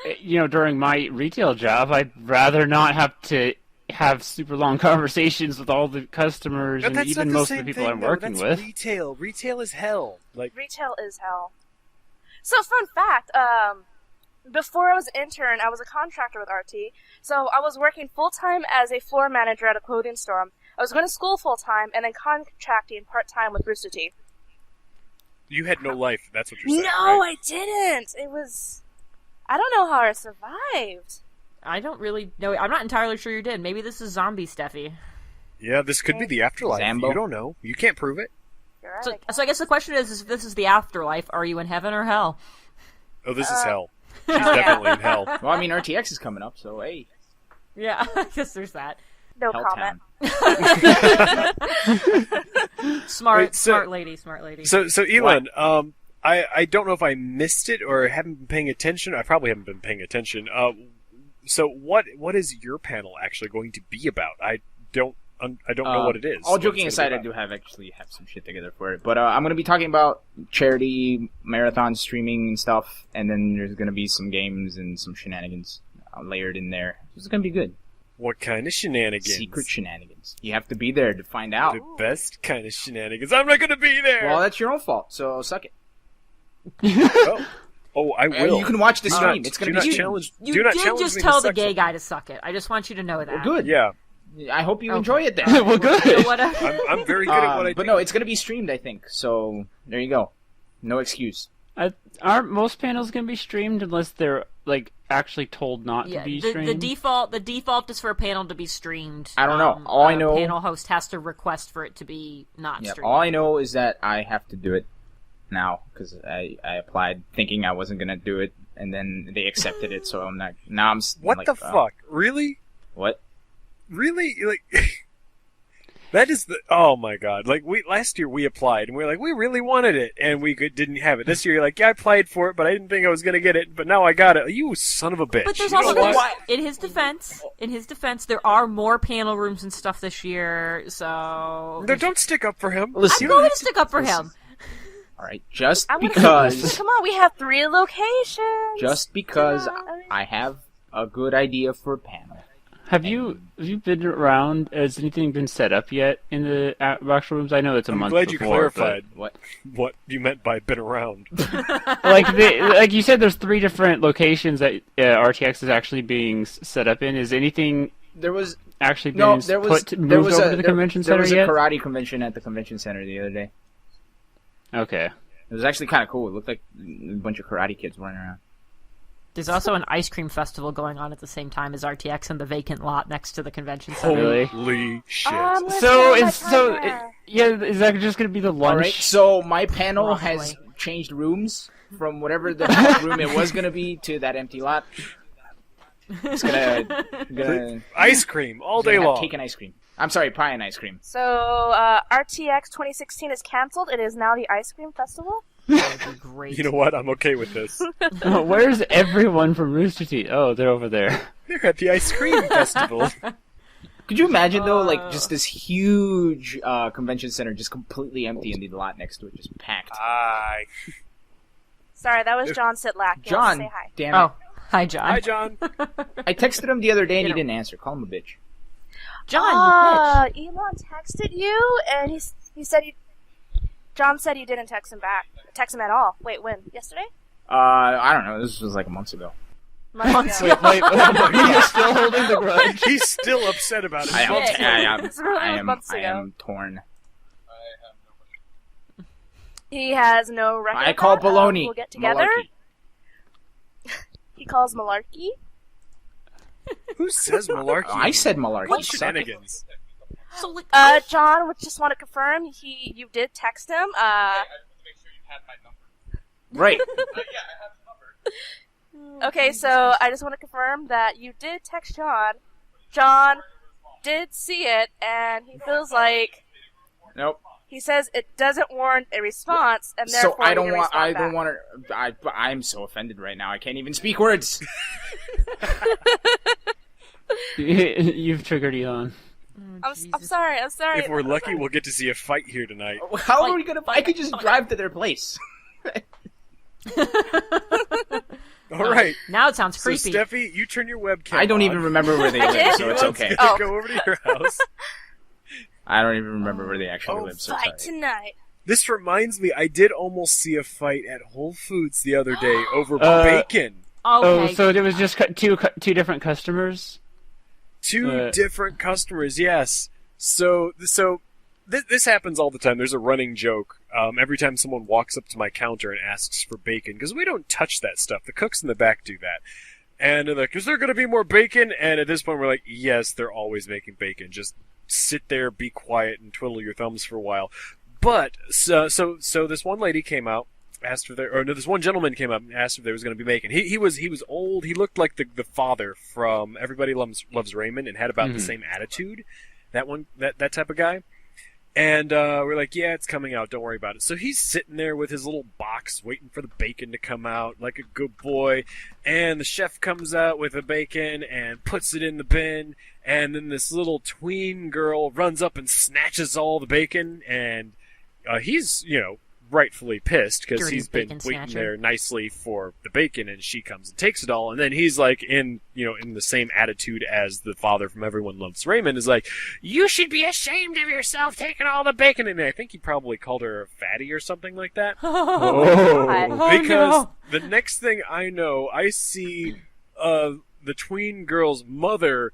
[SPEAKER 5] during my retail job, I'd rather not have to have super long conversations with all the customers
[SPEAKER 3] But
[SPEAKER 5] and
[SPEAKER 3] that's
[SPEAKER 5] even
[SPEAKER 3] not the
[SPEAKER 5] most of
[SPEAKER 3] same
[SPEAKER 5] the people
[SPEAKER 3] thing,
[SPEAKER 5] I'm
[SPEAKER 3] though.
[SPEAKER 5] working
[SPEAKER 3] That's
[SPEAKER 5] with.
[SPEAKER 3] Retail. Retail is hell. Like,
[SPEAKER 4] Retail is hell. So, fun fact, before I was an intern, I was a contractor with RT, so I was working full-time as a floor manager at a clothing store. I was going to school full-time and then contracting part-time with Rooster Teeth.
[SPEAKER 3] you had no life. That's what you're saying.
[SPEAKER 4] No,
[SPEAKER 3] right?
[SPEAKER 4] I didn't. It was... I don't know how I survived.
[SPEAKER 2] I don't really know. I'm not entirely sure you did. Maybe this is zombie Steffi.
[SPEAKER 3] Yeah, this could be the afterlife.
[SPEAKER 1] Zambo.
[SPEAKER 3] You don't know. You can't prove it.
[SPEAKER 4] You're right.
[SPEAKER 2] So I guess the question is if this is the afterlife, are you in heaven or hell?
[SPEAKER 3] Oh, this is hell. She's definitely in hell.
[SPEAKER 1] Well, I mean, RTX is coming up, so hey,
[SPEAKER 2] Yeah, I guess there's that.
[SPEAKER 4] No
[SPEAKER 1] Helltown.
[SPEAKER 4] comment.
[SPEAKER 2] Smart
[SPEAKER 3] Wait,
[SPEAKER 2] lady.
[SPEAKER 3] So Ilan, I don't know if I missed it or haven't been paying attention. I probably haven't been paying attention. So what is your panel actually going to be about? I don't know what it is.
[SPEAKER 1] All
[SPEAKER 3] what
[SPEAKER 1] joking
[SPEAKER 3] it's gonna
[SPEAKER 1] aside,
[SPEAKER 3] be
[SPEAKER 1] I
[SPEAKER 3] about.
[SPEAKER 1] do have some shit together for it. But I'm going to be talking about charity, marathon streaming and stuff, and then there's going to be some games and some shenanigans layered in there. It's going to be good.
[SPEAKER 3] What kind of shenanigans?
[SPEAKER 1] Secret shenanigans. You have to be there to find out.
[SPEAKER 3] The best kind of shenanigans. I'm not gonna be there.
[SPEAKER 1] Well, that's your own fault. So suck it.
[SPEAKER 3] Oh, I will.
[SPEAKER 1] You can watch the stream. It's
[SPEAKER 3] do
[SPEAKER 1] gonna
[SPEAKER 3] not
[SPEAKER 1] be
[SPEAKER 3] challenge.
[SPEAKER 2] You
[SPEAKER 3] do not
[SPEAKER 2] did
[SPEAKER 3] challenge
[SPEAKER 2] just
[SPEAKER 3] me
[SPEAKER 2] tell
[SPEAKER 3] to
[SPEAKER 2] the
[SPEAKER 3] suck
[SPEAKER 2] gay
[SPEAKER 3] something.
[SPEAKER 2] guy to suck it. I just want you to know that.
[SPEAKER 1] Well, good.
[SPEAKER 3] Yeah,
[SPEAKER 1] I hope you
[SPEAKER 2] Okay.
[SPEAKER 1] enjoy it then.
[SPEAKER 5] Well, good.
[SPEAKER 2] Whatever.
[SPEAKER 3] I'm very good at what I do.
[SPEAKER 1] But no, it's gonna be streamed, I think. So there you go. No excuse.
[SPEAKER 5] Aren't most panels going to be streamed unless they're like actually told not
[SPEAKER 2] Yeah,
[SPEAKER 5] to be
[SPEAKER 2] the
[SPEAKER 5] streamed?
[SPEAKER 2] default is for a panel to be streamed.
[SPEAKER 1] I don't know. All I know-
[SPEAKER 2] panel host has to request for it to be not
[SPEAKER 1] Yeah.
[SPEAKER 2] streamed.
[SPEAKER 1] All I know is that I have to do it now because I applied thinking I wasn't gonna do it, and then they accepted it. So I'm not. Now I'm.
[SPEAKER 3] What
[SPEAKER 1] like,
[SPEAKER 3] the fuck? Really?
[SPEAKER 1] What?
[SPEAKER 3] Really? Like that is the. Oh my god! Like last year we applied and we were like we really wanted it and we didn't have it. This year you're like yeah I applied for it but I didn't think I was gonna get it but now I got it. You son of a bitch!
[SPEAKER 2] But there's
[SPEAKER 3] You know
[SPEAKER 2] also
[SPEAKER 3] what?
[SPEAKER 2] in his defense, there are more panel rooms and stuff this year. So
[SPEAKER 3] No, don't stick up for him.
[SPEAKER 1] Listen.
[SPEAKER 2] I'm going to stick up for him.
[SPEAKER 1] All right. Just
[SPEAKER 4] I'm gonna-
[SPEAKER 1] because.
[SPEAKER 4] Come on, we have 3 locations.
[SPEAKER 1] Just because
[SPEAKER 4] Come on.
[SPEAKER 1] I have a good idea for a panel.
[SPEAKER 5] Have you been around? Has anything been set up yet in the actual rooms? I know it's a
[SPEAKER 3] I'm
[SPEAKER 5] month
[SPEAKER 3] glad you
[SPEAKER 5] before,
[SPEAKER 3] clarified
[SPEAKER 1] What?
[SPEAKER 3] what you meant by been around.
[SPEAKER 5] but, like you said, there's 3 different locations that RTX is actually being set up in. Is anything
[SPEAKER 1] There was
[SPEAKER 5] actually being
[SPEAKER 1] no. There was
[SPEAKER 5] moved
[SPEAKER 1] there was
[SPEAKER 5] over
[SPEAKER 1] a
[SPEAKER 5] to the
[SPEAKER 1] there-
[SPEAKER 5] convention
[SPEAKER 1] there
[SPEAKER 5] center
[SPEAKER 1] was a
[SPEAKER 5] yet?
[SPEAKER 1] karate convention at the convention center the other day.
[SPEAKER 5] Okay.
[SPEAKER 1] It was actually kind of cool. It looked like a bunch of karate kids running around.
[SPEAKER 2] There's also an ice cream festival going on at the same time as RTX in the vacant lot next to the convention center.
[SPEAKER 5] Really?
[SPEAKER 3] Holy shit!
[SPEAKER 4] I'm gonna
[SPEAKER 5] So
[SPEAKER 4] spend my
[SPEAKER 5] is
[SPEAKER 4] time there.
[SPEAKER 5] is that just going to be the lunch?
[SPEAKER 1] All right. So my panel
[SPEAKER 2] Roughly.
[SPEAKER 1] has changed rooms from whatever the room it was gonna be to that empty lot. It's gonna
[SPEAKER 3] Ice cream all
[SPEAKER 1] gonna
[SPEAKER 3] day
[SPEAKER 1] have
[SPEAKER 3] long.
[SPEAKER 1] cake and ice cream. I'm sorry, pie and ice cream.
[SPEAKER 4] So, RTX 2016 is cancelled. It is now the Ice Cream Festival.
[SPEAKER 2] That would be great.
[SPEAKER 3] You know what? I'm okay with this.
[SPEAKER 5] Where's everyone from Rooster Teeth? Oh, they're over there.
[SPEAKER 3] They're at the ice cream festival.
[SPEAKER 1] Could you imagine though, like just this huge convention center just completely empty and the lot next to it just packed?
[SPEAKER 3] Hi.
[SPEAKER 4] Sorry, that was John Sitlak. He wants to
[SPEAKER 1] John,
[SPEAKER 4] say hi.
[SPEAKER 1] damn it!
[SPEAKER 2] Oh, hi, John.
[SPEAKER 3] Hi, John.
[SPEAKER 1] I texted him the other day and he
[SPEAKER 2] You know-
[SPEAKER 1] didn't answer. Call him a bitch.
[SPEAKER 2] John, you bitch.
[SPEAKER 4] Elon texted you, and he said you. John said you didn't text him back. Text him at all. Wait, when? Yesterday?
[SPEAKER 1] I don't know. This was like months ago.
[SPEAKER 4] Months ago.
[SPEAKER 5] Wait, you're still holding the grudge?
[SPEAKER 3] He's still upset about it.
[SPEAKER 1] I am,
[SPEAKER 4] Shit. It's really
[SPEAKER 1] I am
[SPEAKER 4] months
[SPEAKER 1] I
[SPEAKER 4] ago.
[SPEAKER 1] am torn.
[SPEAKER 4] He has no record.
[SPEAKER 1] I call
[SPEAKER 4] of that.
[SPEAKER 1] baloney.
[SPEAKER 4] We'll get together.
[SPEAKER 1] Malarkey.
[SPEAKER 4] He calls malarkey.
[SPEAKER 3] Who says malarkey?
[SPEAKER 1] I said malarkey.
[SPEAKER 3] What
[SPEAKER 1] Suck it.
[SPEAKER 3] shenanigans?
[SPEAKER 2] So, like,
[SPEAKER 4] John, would just want to confirm you did text him.
[SPEAKER 1] Right.
[SPEAKER 4] Okay, so I just want to confirm that you did text John. John did see it, and he feels like
[SPEAKER 1] Nope.
[SPEAKER 4] he says it doesn't warrant a response, and
[SPEAKER 1] So
[SPEAKER 4] therefore
[SPEAKER 1] I don't
[SPEAKER 4] you're
[SPEAKER 1] want.
[SPEAKER 4] gonna
[SPEAKER 1] I
[SPEAKER 4] respond
[SPEAKER 1] don't want to. I'm so offended right now. I can't even speak words.
[SPEAKER 5] You've triggered Elon.
[SPEAKER 4] I'm sorry. I'm sorry.
[SPEAKER 3] If we're lucky, we'll get to see a fight here tonight.
[SPEAKER 1] How are we gonna? I could just drive to their place.
[SPEAKER 3] All right.
[SPEAKER 2] now it sounds
[SPEAKER 3] So,
[SPEAKER 2] creepy.
[SPEAKER 3] Steffi, you turn your webcam
[SPEAKER 1] I don't
[SPEAKER 3] on.
[SPEAKER 1] even remember where they live,
[SPEAKER 4] did?
[SPEAKER 1] so it's
[SPEAKER 3] Elon's
[SPEAKER 1] okay.
[SPEAKER 3] gonna
[SPEAKER 4] Oh.
[SPEAKER 3] go over to your house.
[SPEAKER 1] I don't even remember where they actually live. So
[SPEAKER 4] Fight
[SPEAKER 1] sorry.
[SPEAKER 4] tonight.
[SPEAKER 3] This reminds me, I did almost see a fight at Whole Foods the other day over
[SPEAKER 5] Uh,
[SPEAKER 3] bacon.
[SPEAKER 2] Okay.
[SPEAKER 5] Oh, so it was just two different customers?
[SPEAKER 3] Two different customers, yes. So this happens all the time. There's a running joke. Every time someone walks up to my counter and asks for bacon, because we don't touch that stuff. The cooks in the back do that. And they're like, is there going to be more bacon? And at this point, we're like, yes, they're always making bacon. Just sit there, be quiet, and twiddle your thumbs for a while. But, so this one lady came out, asked if there, or no, this one gentleman came up and asked if there was going to be bacon. He was old. He looked like the father from Everybody Loves Raymond and had about the same attitude. That type of guy. And we're like, yeah, it's coming out. Don't worry about it. So he's sitting there with his little box waiting for the bacon to come out like a good boy. And the chef comes out with the bacon and puts it in the bin. And then this little tween girl runs up and snatches all the bacon. And he's, rightfully pissed because
[SPEAKER 2] Dirty
[SPEAKER 3] he's been
[SPEAKER 2] bacon
[SPEAKER 3] waiting
[SPEAKER 2] snatcher.
[SPEAKER 3] there nicely for the bacon, and she comes and takes it all, and then he's like in the same attitude as the father from Everyone Loves Raymond, is like, you should be ashamed of yourself taking all the bacon, and I think he probably called her a fatty or something like that.
[SPEAKER 2] Oh,
[SPEAKER 3] Because
[SPEAKER 2] no.
[SPEAKER 3] the next thing I know, I see the tween girl's mother,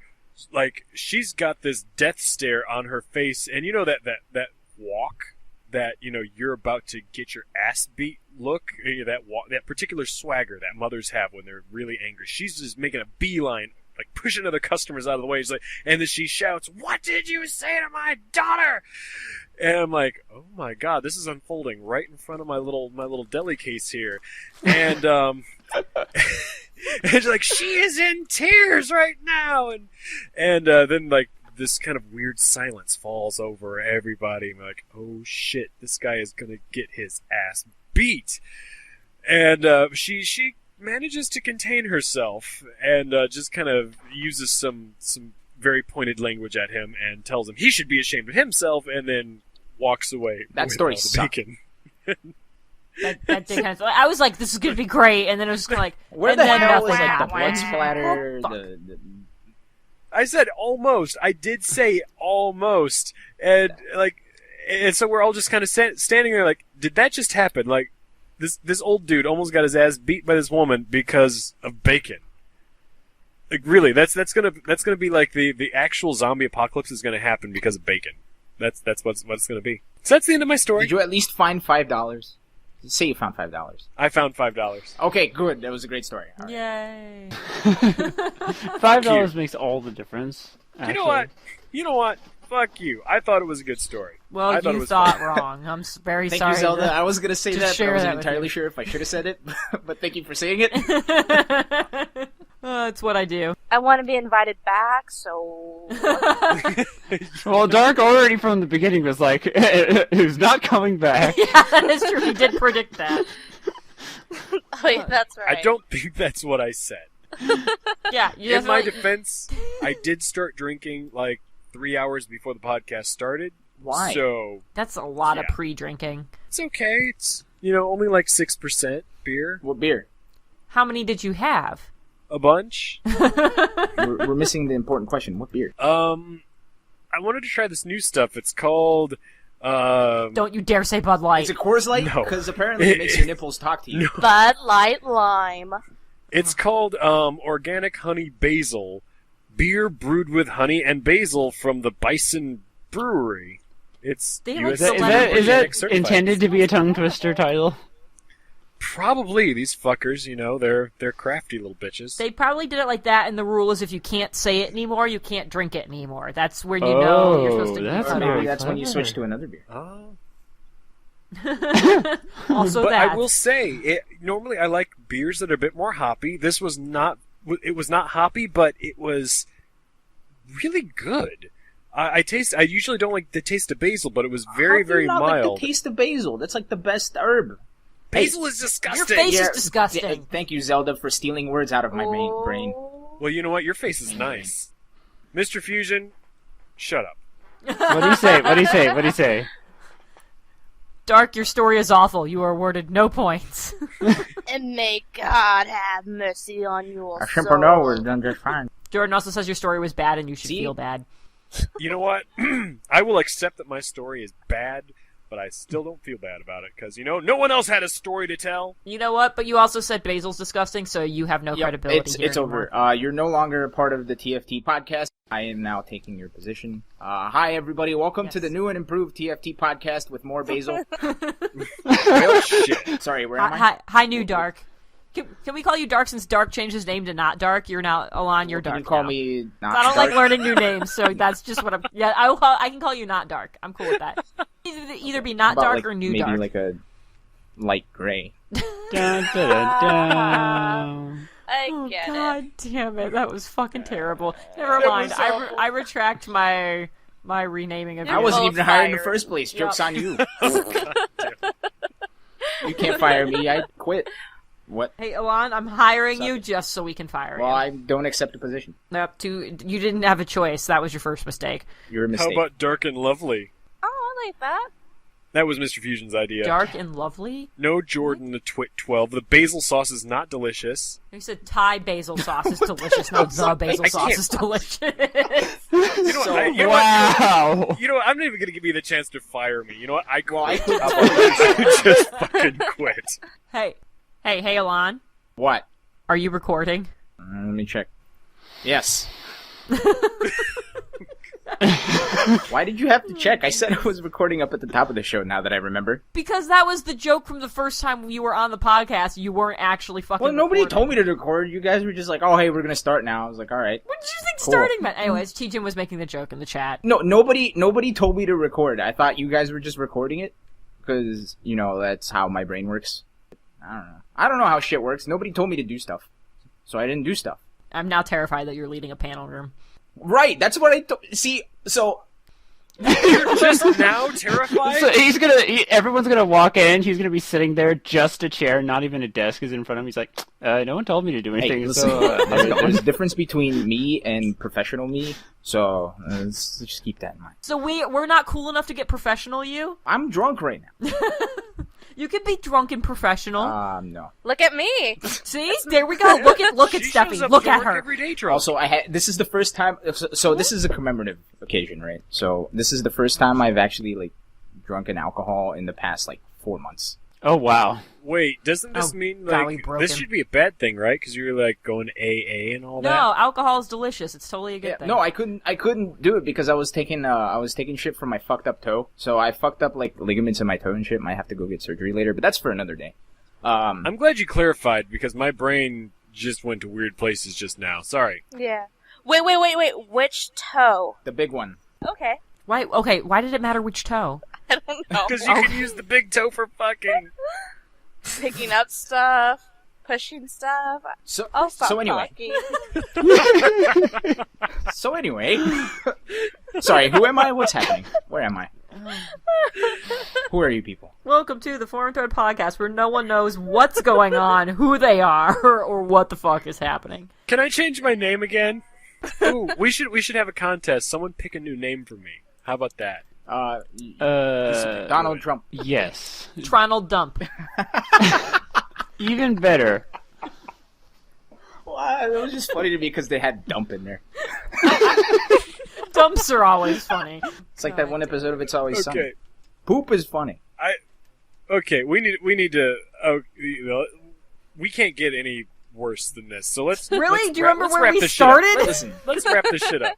[SPEAKER 3] like, she's got this death stare on her face, and you know that walk that, you're about to get your ass beat look, that particular swagger that mothers have when they're really angry. She's just making a beeline, like pushing other customers out of the way. She's like, and then she shouts, "What did you say to my daughter?" And I'm like, oh my god, this is unfolding right in front of my little deli case here. And and she's like, she is in tears right now, and then like this kind of weird silence falls over everybody. I'm like, oh shit, this guy is gonna get his ass beat. And she manages to contain herself and just kind of uses some very pointed language at him and tells him he should be ashamed of himself, and then walks away.
[SPEAKER 1] That
[SPEAKER 3] with
[SPEAKER 1] story
[SPEAKER 3] all the
[SPEAKER 1] sucked.
[SPEAKER 3] bacon.
[SPEAKER 2] That did kind of. I was like, "This is gonna be great," and then it was just like,
[SPEAKER 1] Where
[SPEAKER 2] and
[SPEAKER 1] the
[SPEAKER 2] then
[SPEAKER 1] hell was
[SPEAKER 2] nothing
[SPEAKER 1] like the
[SPEAKER 2] happened.
[SPEAKER 1] blood splatter?
[SPEAKER 2] Oh, fuck.
[SPEAKER 1] the
[SPEAKER 3] I said almost. I did say almost, and so we're all just kind of standing there, like, did that just happen? Like, this old dude almost got his ass beat by this woman because of bacon. Like, really, that's gonna be like the actual zombie apocalypse is gonna happen because of bacon. That's what it's gonna be. So that's the end of my story.
[SPEAKER 1] Did you at least find $5? Say you found $5.
[SPEAKER 3] I found $5.
[SPEAKER 1] Okay, good. That was a great story. All right.
[SPEAKER 2] Yay!
[SPEAKER 5] $5 makes all the difference.
[SPEAKER 3] You know what? Fuck you. I thought it was a good story.
[SPEAKER 2] Well,
[SPEAKER 3] I thought it
[SPEAKER 2] you
[SPEAKER 3] was
[SPEAKER 2] thought
[SPEAKER 3] fun.
[SPEAKER 2] wrong. I'm very
[SPEAKER 1] Thank
[SPEAKER 2] sorry.
[SPEAKER 1] you, Zelda. I was gonna say
[SPEAKER 2] to
[SPEAKER 1] that, but
[SPEAKER 2] share
[SPEAKER 1] I wasn't
[SPEAKER 2] that with
[SPEAKER 1] entirely
[SPEAKER 2] you.
[SPEAKER 1] sure if I should have said it. But thank you for saying it.
[SPEAKER 2] It's what I do.
[SPEAKER 4] I want to be invited back, so...
[SPEAKER 5] Well, Dark already from the beginning was like, who's not coming back.
[SPEAKER 2] Yeah, that is true. He did predict that.
[SPEAKER 4] Oh, yeah, that's right.
[SPEAKER 3] I don't think that's what I said.
[SPEAKER 2] Yeah, you
[SPEAKER 3] In my
[SPEAKER 2] definitely-
[SPEAKER 3] defense, I did start drinking like 3 hours before the podcast started.
[SPEAKER 1] Why?
[SPEAKER 3] So
[SPEAKER 2] That's a lot of
[SPEAKER 3] Yeah.
[SPEAKER 2] pre-drinking.
[SPEAKER 3] it's okay. It's only like 6% beer.
[SPEAKER 1] What beer?
[SPEAKER 2] How many did you have?
[SPEAKER 3] A bunch.
[SPEAKER 1] We're missing the important question. What beer?
[SPEAKER 3] I wanted to try this new stuff. It's called
[SPEAKER 2] Don't you dare say Bud Light.
[SPEAKER 1] Is it Coors Light?
[SPEAKER 3] No.
[SPEAKER 1] Because apparently it makes your nipples talk to you.
[SPEAKER 4] Bud Light Lime.
[SPEAKER 3] It's called Organic Honey Basil. Beer brewed with honey and basil from the Bison Brewery. It's
[SPEAKER 2] They have, like,
[SPEAKER 5] Is that,
[SPEAKER 2] Celebrity
[SPEAKER 5] is that
[SPEAKER 3] organic certified.
[SPEAKER 5] intended to be a tongue twister title?
[SPEAKER 3] Probably. These fuckers, they're crafty little bitches.
[SPEAKER 2] They probably did it like that, and the rule is if you can't say it anymore, you can't drink it anymore. That's when you know you're supposed to
[SPEAKER 5] that's
[SPEAKER 1] Or
[SPEAKER 2] keep
[SPEAKER 1] maybe
[SPEAKER 5] very
[SPEAKER 1] that's when you
[SPEAKER 5] clever.
[SPEAKER 1] switch to another beer.
[SPEAKER 3] Oh.
[SPEAKER 2] Also
[SPEAKER 3] But
[SPEAKER 2] that.
[SPEAKER 3] I will say, normally I like beers that are a bit more hoppy. This was not. It was not hoppy, but it was really good. I usually don't like the taste of basil, but it was very,
[SPEAKER 1] How do you
[SPEAKER 3] very
[SPEAKER 1] not
[SPEAKER 3] mild.
[SPEAKER 1] like the taste of basil? That's like the best herb.
[SPEAKER 3] Basil is disgusting.
[SPEAKER 2] Your face is disgusting.
[SPEAKER 1] Yeah, thank you, Zelda, for stealing words out of my brain.
[SPEAKER 3] Well, you know what? Your face is nice, Mr. Fusion. Shut up.
[SPEAKER 5] What do you say? What do you say? What do you say?
[SPEAKER 2] Dark, your story is awful. You are awarded no points.
[SPEAKER 4] And may God have mercy on your
[SPEAKER 1] I
[SPEAKER 4] soul.
[SPEAKER 1] simply know we're done just fine.
[SPEAKER 2] Jordan also says your story was bad and you should
[SPEAKER 1] See?
[SPEAKER 2] feel bad.
[SPEAKER 3] You know what? I will accept that my story is bad, but I still don't feel bad about it because no one else had a story to tell.
[SPEAKER 2] You know what? But you also said basil's disgusting, so you have no credibility here
[SPEAKER 1] It's over.
[SPEAKER 2] anymore.
[SPEAKER 1] You're no longer a part of the TFT podcast. I am now taking your position. Hi, everybody. Welcome to the new and improved TFT podcast with more basil.
[SPEAKER 3] Oh, shit.
[SPEAKER 1] Sorry, where am I?
[SPEAKER 2] Hi, new Dark. Can we call you Dark since Dark changed his name to not Dark? You're now Ilan. You're
[SPEAKER 1] Can
[SPEAKER 2] Dark.
[SPEAKER 1] you call
[SPEAKER 2] now.
[SPEAKER 1] me not
[SPEAKER 2] I don't
[SPEAKER 1] Dark?
[SPEAKER 2] like learning new names, so that's just what I'm. Yeah, I can call you not Dark. I'm cool with that. Either be not
[SPEAKER 1] About,
[SPEAKER 2] Dark
[SPEAKER 1] like,
[SPEAKER 2] or new
[SPEAKER 1] maybe
[SPEAKER 2] Dark.
[SPEAKER 1] like a light gray.
[SPEAKER 5] Dun, dun, dun, dun.
[SPEAKER 4] I
[SPEAKER 2] Oh,
[SPEAKER 4] get
[SPEAKER 2] God
[SPEAKER 4] it.
[SPEAKER 2] damn it! That was fucking terrible. Never
[SPEAKER 3] That
[SPEAKER 2] mind.
[SPEAKER 3] was awful.
[SPEAKER 2] I retract my renaming of
[SPEAKER 1] I
[SPEAKER 2] you.
[SPEAKER 1] wasn't
[SPEAKER 4] both
[SPEAKER 1] even hired in the
[SPEAKER 4] fired.
[SPEAKER 1] first place. Joke's
[SPEAKER 2] Yep.
[SPEAKER 1] on you. You can't fire me. I quit. What?
[SPEAKER 2] Hey, Ilan, I'm hiring you just so we can fire
[SPEAKER 1] Well,
[SPEAKER 2] you.
[SPEAKER 1] I don't accept a position.
[SPEAKER 2] You didn't have a choice. That was your first mistake.
[SPEAKER 1] You're a
[SPEAKER 3] How
[SPEAKER 1] mistake.
[SPEAKER 3] about Dark and Lovely?
[SPEAKER 4] Oh, I like that.
[SPEAKER 3] That was Mr. Fusion's idea.
[SPEAKER 2] Dark and lovely?
[SPEAKER 3] No Jordan the Twit 12. The basil sauce is not delicious.
[SPEAKER 2] You said Thai basil sauce is delicious, not the basil sauce is delicious.
[SPEAKER 3] You know, what,
[SPEAKER 5] Wow.
[SPEAKER 3] you know what? I'm not even going to give you the chance to fire me. You know what? I quit.
[SPEAKER 1] quit.
[SPEAKER 3] Just fucking quit.
[SPEAKER 2] Hey, Ilan,
[SPEAKER 1] What?
[SPEAKER 2] are you recording?
[SPEAKER 1] Let me check. Yes. Why did you have to check? I said I was recording up at the top of the show now that I remember.
[SPEAKER 2] Because that was the joke from the first time you were on the podcast. You weren't actually fucking
[SPEAKER 1] Well, nobody
[SPEAKER 2] recording.
[SPEAKER 1] told me to record. You guys were just like, oh, hey, we're going to start now. I was like, all right.
[SPEAKER 2] What did you think
[SPEAKER 1] Cool.
[SPEAKER 2] starting meant? Anyways, T-Jim was making the joke in the chat.
[SPEAKER 1] No, nobody told me to record. I thought you guys were just recording it because, you know, that's how my brain works. I don't know how shit works. Nobody told me to do stuff. So I didn't do stuff.
[SPEAKER 2] I'm now terrified that you're leading a panel room.
[SPEAKER 1] Right, that's what I see. So
[SPEAKER 3] You're just now terrified?
[SPEAKER 5] So everyone's gonna walk in. He's gonna be sitting there, just a chair, not even a desk is in front of him. He's like, no one told me to do anything.
[SPEAKER 1] hey, listen,
[SPEAKER 5] So,
[SPEAKER 1] there's a difference between me and professional me. So let's just keep that in mind.
[SPEAKER 2] So we're not cool enough to get professional you?
[SPEAKER 1] I'm drunk right now.
[SPEAKER 2] You can be drunk and professional.
[SPEAKER 1] No.
[SPEAKER 4] Look at me.
[SPEAKER 2] See? There we go. Look at
[SPEAKER 3] She
[SPEAKER 2] Steffi.
[SPEAKER 3] shows up
[SPEAKER 2] Look
[SPEAKER 3] to
[SPEAKER 2] at
[SPEAKER 3] work
[SPEAKER 2] her.
[SPEAKER 3] every day drunk.
[SPEAKER 1] Also, this is the first time. So this is a commemorative occasion, right? So this is the first time I've actually drunken alcohol in the past 4 months.
[SPEAKER 5] oh wow.
[SPEAKER 3] Wait, doesn't this
[SPEAKER 2] Oh,
[SPEAKER 3] mean
[SPEAKER 2] golly, broken.
[SPEAKER 3] this should be a bad thing, right? Because you're going AA and all
[SPEAKER 2] No,
[SPEAKER 3] that.
[SPEAKER 2] alcohol is delicious. It's totally a good thing.
[SPEAKER 1] No, I couldn't do it because I was taking shit from my fucked up toe. So I fucked up ligaments in my toe and shit. Might have to go get surgery later, but that's for another day.
[SPEAKER 3] I'm glad you clarified because my brain just went to weird places just now. Sorry.
[SPEAKER 4] Yeah. Wait. Which toe?
[SPEAKER 1] The big one.
[SPEAKER 4] Okay.
[SPEAKER 2] Why? Okay. Why did it matter which toe?
[SPEAKER 4] I don't know.
[SPEAKER 3] Because you can use the big toe for fucking.
[SPEAKER 4] Picking up stuff, pushing stuff.
[SPEAKER 1] So
[SPEAKER 4] I'll stop
[SPEAKER 1] so anyway,
[SPEAKER 4] talking.
[SPEAKER 1] so anyway, sorry. Who am I? What's happening? Where am I? Who are you people?
[SPEAKER 2] Welcome to the Forum Thread Podcast, where no one knows what's going on, who they are, or what the fuck is happening.
[SPEAKER 3] Can I change my name again? Ooh, we should have a contest. Someone pick a new name for me. How about that?
[SPEAKER 1] Donald Trump.
[SPEAKER 5] Yes.
[SPEAKER 2] Tronald Dump.
[SPEAKER 5] Even better.
[SPEAKER 1] Well, it was just funny to me because they had dump in there.
[SPEAKER 2] Dumps are always funny.
[SPEAKER 1] It's like that one episode of It's Always Sunny.
[SPEAKER 3] Okay.
[SPEAKER 1] Poop is funny.
[SPEAKER 3] Okay. We need to. We can't get any worse than this. So let's.
[SPEAKER 2] Really? Do you remember
[SPEAKER 3] let's
[SPEAKER 2] where
[SPEAKER 3] wrap
[SPEAKER 2] we
[SPEAKER 3] this shit up.
[SPEAKER 2] started?
[SPEAKER 1] Listen,
[SPEAKER 3] Let's wrap this shit up.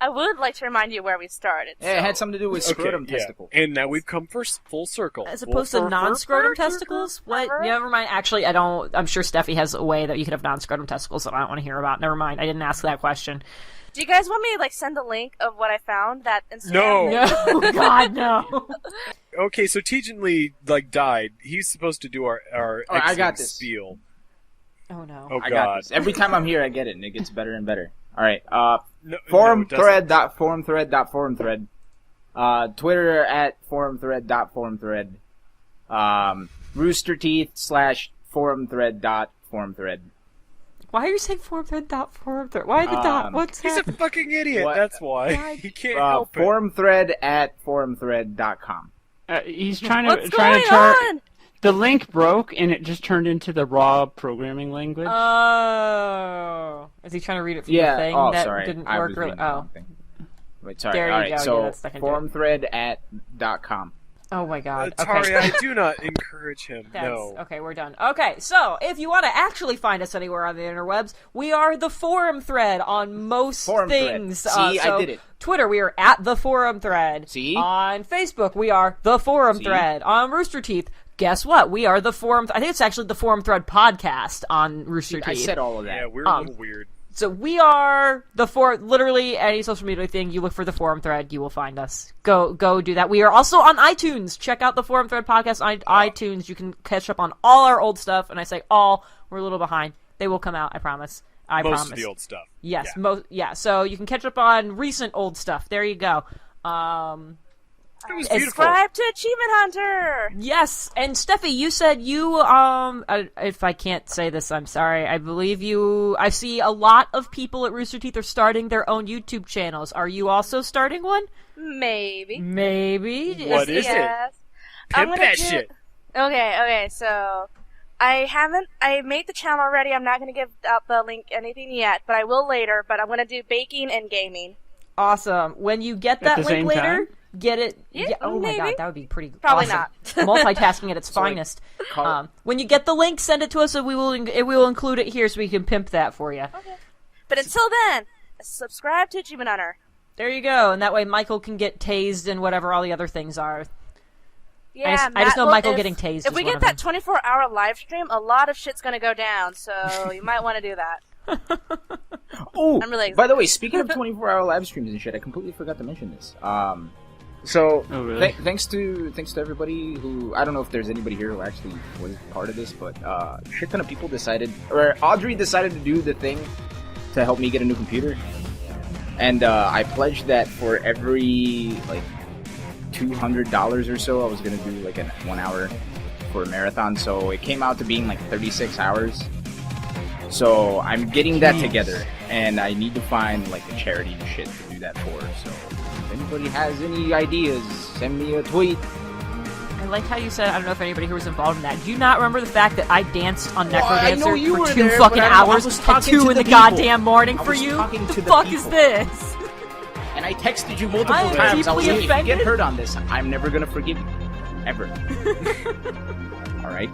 [SPEAKER 4] I would like to remind you where we started.
[SPEAKER 1] yeah, it had something to do with scrotum
[SPEAKER 3] yeah.
[SPEAKER 1] testicles.
[SPEAKER 3] And now we've come full circle.
[SPEAKER 2] As opposed to non-scrotum testicles? What? Never mind. Actually, I don't. I'm sure Steffi has a way that you could have non-scrotum testicles that I don't want to hear about. Never mind. I didn't ask that question.
[SPEAKER 4] Do you guys want me to send a link of what I found? That Instagram?
[SPEAKER 3] No.
[SPEAKER 2] No, God, no.
[SPEAKER 3] Okay, so Tejan Lee died. He's supposed to do our
[SPEAKER 1] I got
[SPEAKER 3] X-Men
[SPEAKER 1] this.
[SPEAKER 3] spiel.
[SPEAKER 2] Oh no.
[SPEAKER 3] Oh
[SPEAKER 1] I
[SPEAKER 3] God!
[SPEAKER 1] got this. Every time I'm here, I get it, and it gets better and better. All right.
[SPEAKER 3] No,
[SPEAKER 1] Forumthread.forumthread. Twitter at forumthread.forumthread. Roosterteeth/forumthread.forumthread.
[SPEAKER 2] Why are you saying forum thread? Why the dot? What's
[SPEAKER 3] He's a
[SPEAKER 2] happening?
[SPEAKER 3] fucking idiot.
[SPEAKER 1] What?
[SPEAKER 3] That's why he can't help it.
[SPEAKER 1] Forumthread@forumthread.com.
[SPEAKER 5] He's trying
[SPEAKER 4] What's
[SPEAKER 5] to
[SPEAKER 4] going
[SPEAKER 5] turn.
[SPEAKER 4] on?
[SPEAKER 5] The link broke and it just turned into the raw programming language.
[SPEAKER 2] Oh. Is he trying to read it from the
[SPEAKER 1] Yeah.
[SPEAKER 2] thing
[SPEAKER 1] Oh,
[SPEAKER 2] that
[SPEAKER 1] sorry.
[SPEAKER 2] didn't
[SPEAKER 1] I
[SPEAKER 2] work
[SPEAKER 1] was
[SPEAKER 2] really?
[SPEAKER 1] reading the
[SPEAKER 2] Oh.
[SPEAKER 1] wrong thing. Wait, sorry.
[SPEAKER 2] There you
[SPEAKER 1] All right.
[SPEAKER 2] go.
[SPEAKER 1] So
[SPEAKER 2] Yeah, that's the second bit.
[SPEAKER 1] forumthread@.com.
[SPEAKER 2] Oh my God.
[SPEAKER 3] Atari,
[SPEAKER 2] Okay.
[SPEAKER 3] I do not encourage him. No.
[SPEAKER 2] Okay, we're done. Okay, so if you want to actually find us anywhere on the interwebs, we are the forum thread on most
[SPEAKER 1] Forum thread.
[SPEAKER 2] things.
[SPEAKER 1] See,
[SPEAKER 2] So
[SPEAKER 1] I did it.
[SPEAKER 2] Twitter, we are at the forum thread.
[SPEAKER 1] See?
[SPEAKER 2] On Facebook, we are the forum
[SPEAKER 1] See?
[SPEAKER 2] thread. On Rooster Teeth, guess what? We are the forum. I think it's actually the forum thread podcast on Rooster
[SPEAKER 1] I
[SPEAKER 2] Teeth.
[SPEAKER 1] said all of that.
[SPEAKER 3] Yeah, we're a little weird.
[SPEAKER 2] So we are the literally any social media thing you look for the forum thread, you will find us. Go do that. We are also on iTunes. Check out the Forum Thread podcast on iTunes. You can catch up on all our old stuff. And I say all, we're a little behind. They will come out, I promise. I
[SPEAKER 3] Most
[SPEAKER 2] promise.
[SPEAKER 3] of the old stuff.
[SPEAKER 2] Yes,
[SPEAKER 3] Yeah.
[SPEAKER 2] So you can catch up on recent old stuff. There you go.
[SPEAKER 3] It was beautiful.
[SPEAKER 4] Subscribe to Achievement Hunter.
[SPEAKER 2] Yes, and Steffi, you said you if I can't say this, I'm sorry. I believe you. I see a lot of people at Rooster Teeth are starting their own YouTube channels. Are you also starting one?
[SPEAKER 4] Maybe.
[SPEAKER 2] Maybe.
[SPEAKER 3] What is it?
[SPEAKER 4] Yes.
[SPEAKER 3] Pimp that shit.
[SPEAKER 4] Okay, so I made the channel already. I'm not gonna give out the link anything yet, but I will later. But I'm gonna do baking and gaming.
[SPEAKER 2] Awesome. When you get that link later,
[SPEAKER 5] time?
[SPEAKER 2] get it.
[SPEAKER 4] Yeah,
[SPEAKER 2] oh my
[SPEAKER 4] maybe.
[SPEAKER 2] god, that would be pretty.
[SPEAKER 4] Probably
[SPEAKER 2] awesome.
[SPEAKER 4] not.
[SPEAKER 2] Multitasking at its finest. When you get the link, send it to us, and we will include it here so we can pimp that for you.
[SPEAKER 4] Okay. But until then, subscribe to Achievement Hunter.
[SPEAKER 2] There you go, and that way Michael can get tased and whatever all the other things are.
[SPEAKER 4] Yeah,
[SPEAKER 2] I just know
[SPEAKER 4] Matt,
[SPEAKER 2] Michael getting tased.
[SPEAKER 4] If we get that 24-hour live stream, a lot of shit's gonna go down. So you might want to do that.
[SPEAKER 1] Oh,
[SPEAKER 4] I'm really excited.
[SPEAKER 1] by the way, speaking of 24-hour live streams and shit, I completely forgot to mention this. So
[SPEAKER 5] Oh, really?
[SPEAKER 1] thanks to everybody who, I don't know if there's anybody here who actually was part of this, but shit ton of people decided, or Audrey decided to do the thing to help me get a new computer, and I pledged that for every like $200 or so, I was gonna do like a 1 hour for a marathon. So it came out to being like 36 hours. So I'm getting that together, and I need to find like a charity and shit to do that for. So if anybody has any ideas, send me a tweet.
[SPEAKER 2] I like how you said, I don't know if anybody who was involved in that. Do you not remember the fact that I danced on
[SPEAKER 1] I know
[SPEAKER 2] Necrodancer
[SPEAKER 1] you
[SPEAKER 2] for
[SPEAKER 1] were
[SPEAKER 2] 2
[SPEAKER 1] there,
[SPEAKER 2] fucking
[SPEAKER 1] but I
[SPEAKER 2] hours
[SPEAKER 1] was
[SPEAKER 2] at
[SPEAKER 1] talking
[SPEAKER 2] 2
[SPEAKER 1] to
[SPEAKER 2] in the
[SPEAKER 1] the people.
[SPEAKER 2] goddamn morning
[SPEAKER 1] I
[SPEAKER 2] for
[SPEAKER 1] was
[SPEAKER 2] you?
[SPEAKER 1] talking
[SPEAKER 2] What
[SPEAKER 1] to
[SPEAKER 2] the
[SPEAKER 1] the
[SPEAKER 2] fuck
[SPEAKER 1] people.
[SPEAKER 2] is this?
[SPEAKER 1] And I texted you multiple
[SPEAKER 2] I am
[SPEAKER 1] times. I was
[SPEAKER 2] deeply
[SPEAKER 1] like, if you
[SPEAKER 2] offended.
[SPEAKER 1] get hurt on this, I'm never gonna forgive you. Ever. Alright?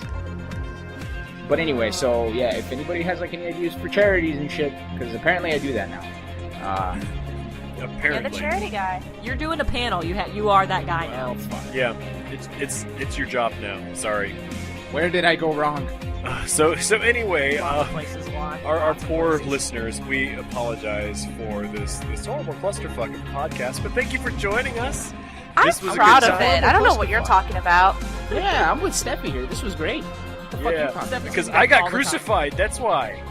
[SPEAKER 1] But anyway, so yeah, if anybody has like any ideas for charities and shit, because apparently I do that now.
[SPEAKER 4] You're
[SPEAKER 3] Apparently.
[SPEAKER 4] the charity guy.
[SPEAKER 2] You're doing a panel. You are that guy now.
[SPEAKER 3] Yeah, it's your job now. Sorry.
[SPEAKER 1] Where did I go wrong?
[SPEAKER 3] So anyway,
[SPEAKER 2] Lots of places why.
[SPEAKER 3] our poor listeners, we apologize for this horrible clusterfuck of a podcast, but thank you for joining us.
[SPEAKER 4] I'm
[SPEAKER 3] This was a
[SPEAKER 4] proud
[SPEAKER 3] good
[SPEAKER 4] of
[SPEAKER 3] time.
[SPEAKER 4] it. I don't know what you're talking about.
[SPEAKER 1] Yeah, I'm with Steffi here. This was great. The fuck you
[SPEAKER 3] Yeah,
[SPEAKER 1] talking about?
[SPEAKER 3] because
[SPEAKER 2] All
[SPEAKER 3] I
[SPEAKER 2] the
[SPEAKER 3] got
[SPEAKER 2] time.
[SPEAKER 3] crucified. That's why.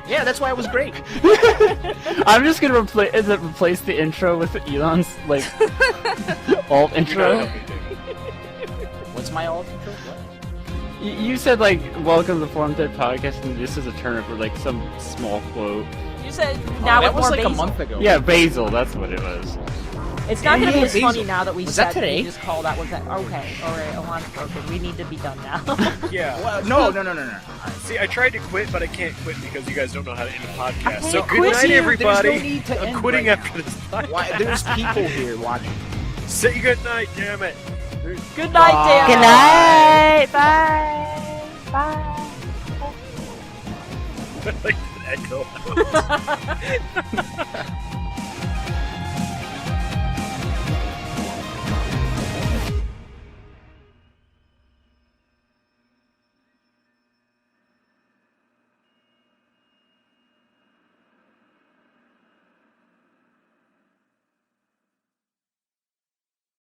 [SPEAKER 1] Yeah, that's why it was great.
[SPEAKER 5] I'm just gonna replace the intro with Elon's like alt intro.
[SPEAKER 1] What's my alt intro? What?
[SPEAKER 5] You said like "Welcome to the Forum Dead Podcast," and this is a turnip for like some small quote.
[SPEAKER 2] You said now
[SPEAKER 1] that
[SPEAKER 2] with
[SPEAKER 1] was
[SPEAKER 2] more
[SPEAKER 1] like
[SPEAKER 2] basil.
[SPEAKER 1] a month ago.
[SPEAKER 5] Yeah, Basil. That's what it was.
[SPEAKER 2] It's not going to be
[SPEAKER 1] Yeah,
[SPEAKER 2] as
[SPEAKER 1] basil.
[SPEAKER 2] funny now that we
[SPEAKER 1] Was
[SPEAKER 2] said
[SPEAKER 1] that today?
[SPEAKER 2] we just called that. Was that okay? All right, Alon's broken. We need to be done now.
[SPEAKER 3] Yeah.
[SPEAKER 1] Well, no.
[SPEAKER 3] See, I tried to quit, but I can't quit because you guys don't know how to end a podcast. So
[SPEAKER 2] can't
[SPEAKER 3] good
[SPEAKER 2] quit
[SPEAKER 3] night,
[SPEAKER 1] you.
[SPEAKER 3] everybody.
[SPEAKER 1] There's no need to
[SPEAKER 3] I'm
[SPEAKER 1] end
[SPEAKER 3] quitting
[SPEAKER 1] right
[SPEAKER 3] after this podcast.
[SPEAKER 1] Why? There's people here watching.
[SPEAKER 3] Say good night, damn it.
[SPEAKER 2] Good night, Dan.
[SPEAKER 4] Good night. Bye. Bye.
[SPEAKER 3] I like that echo.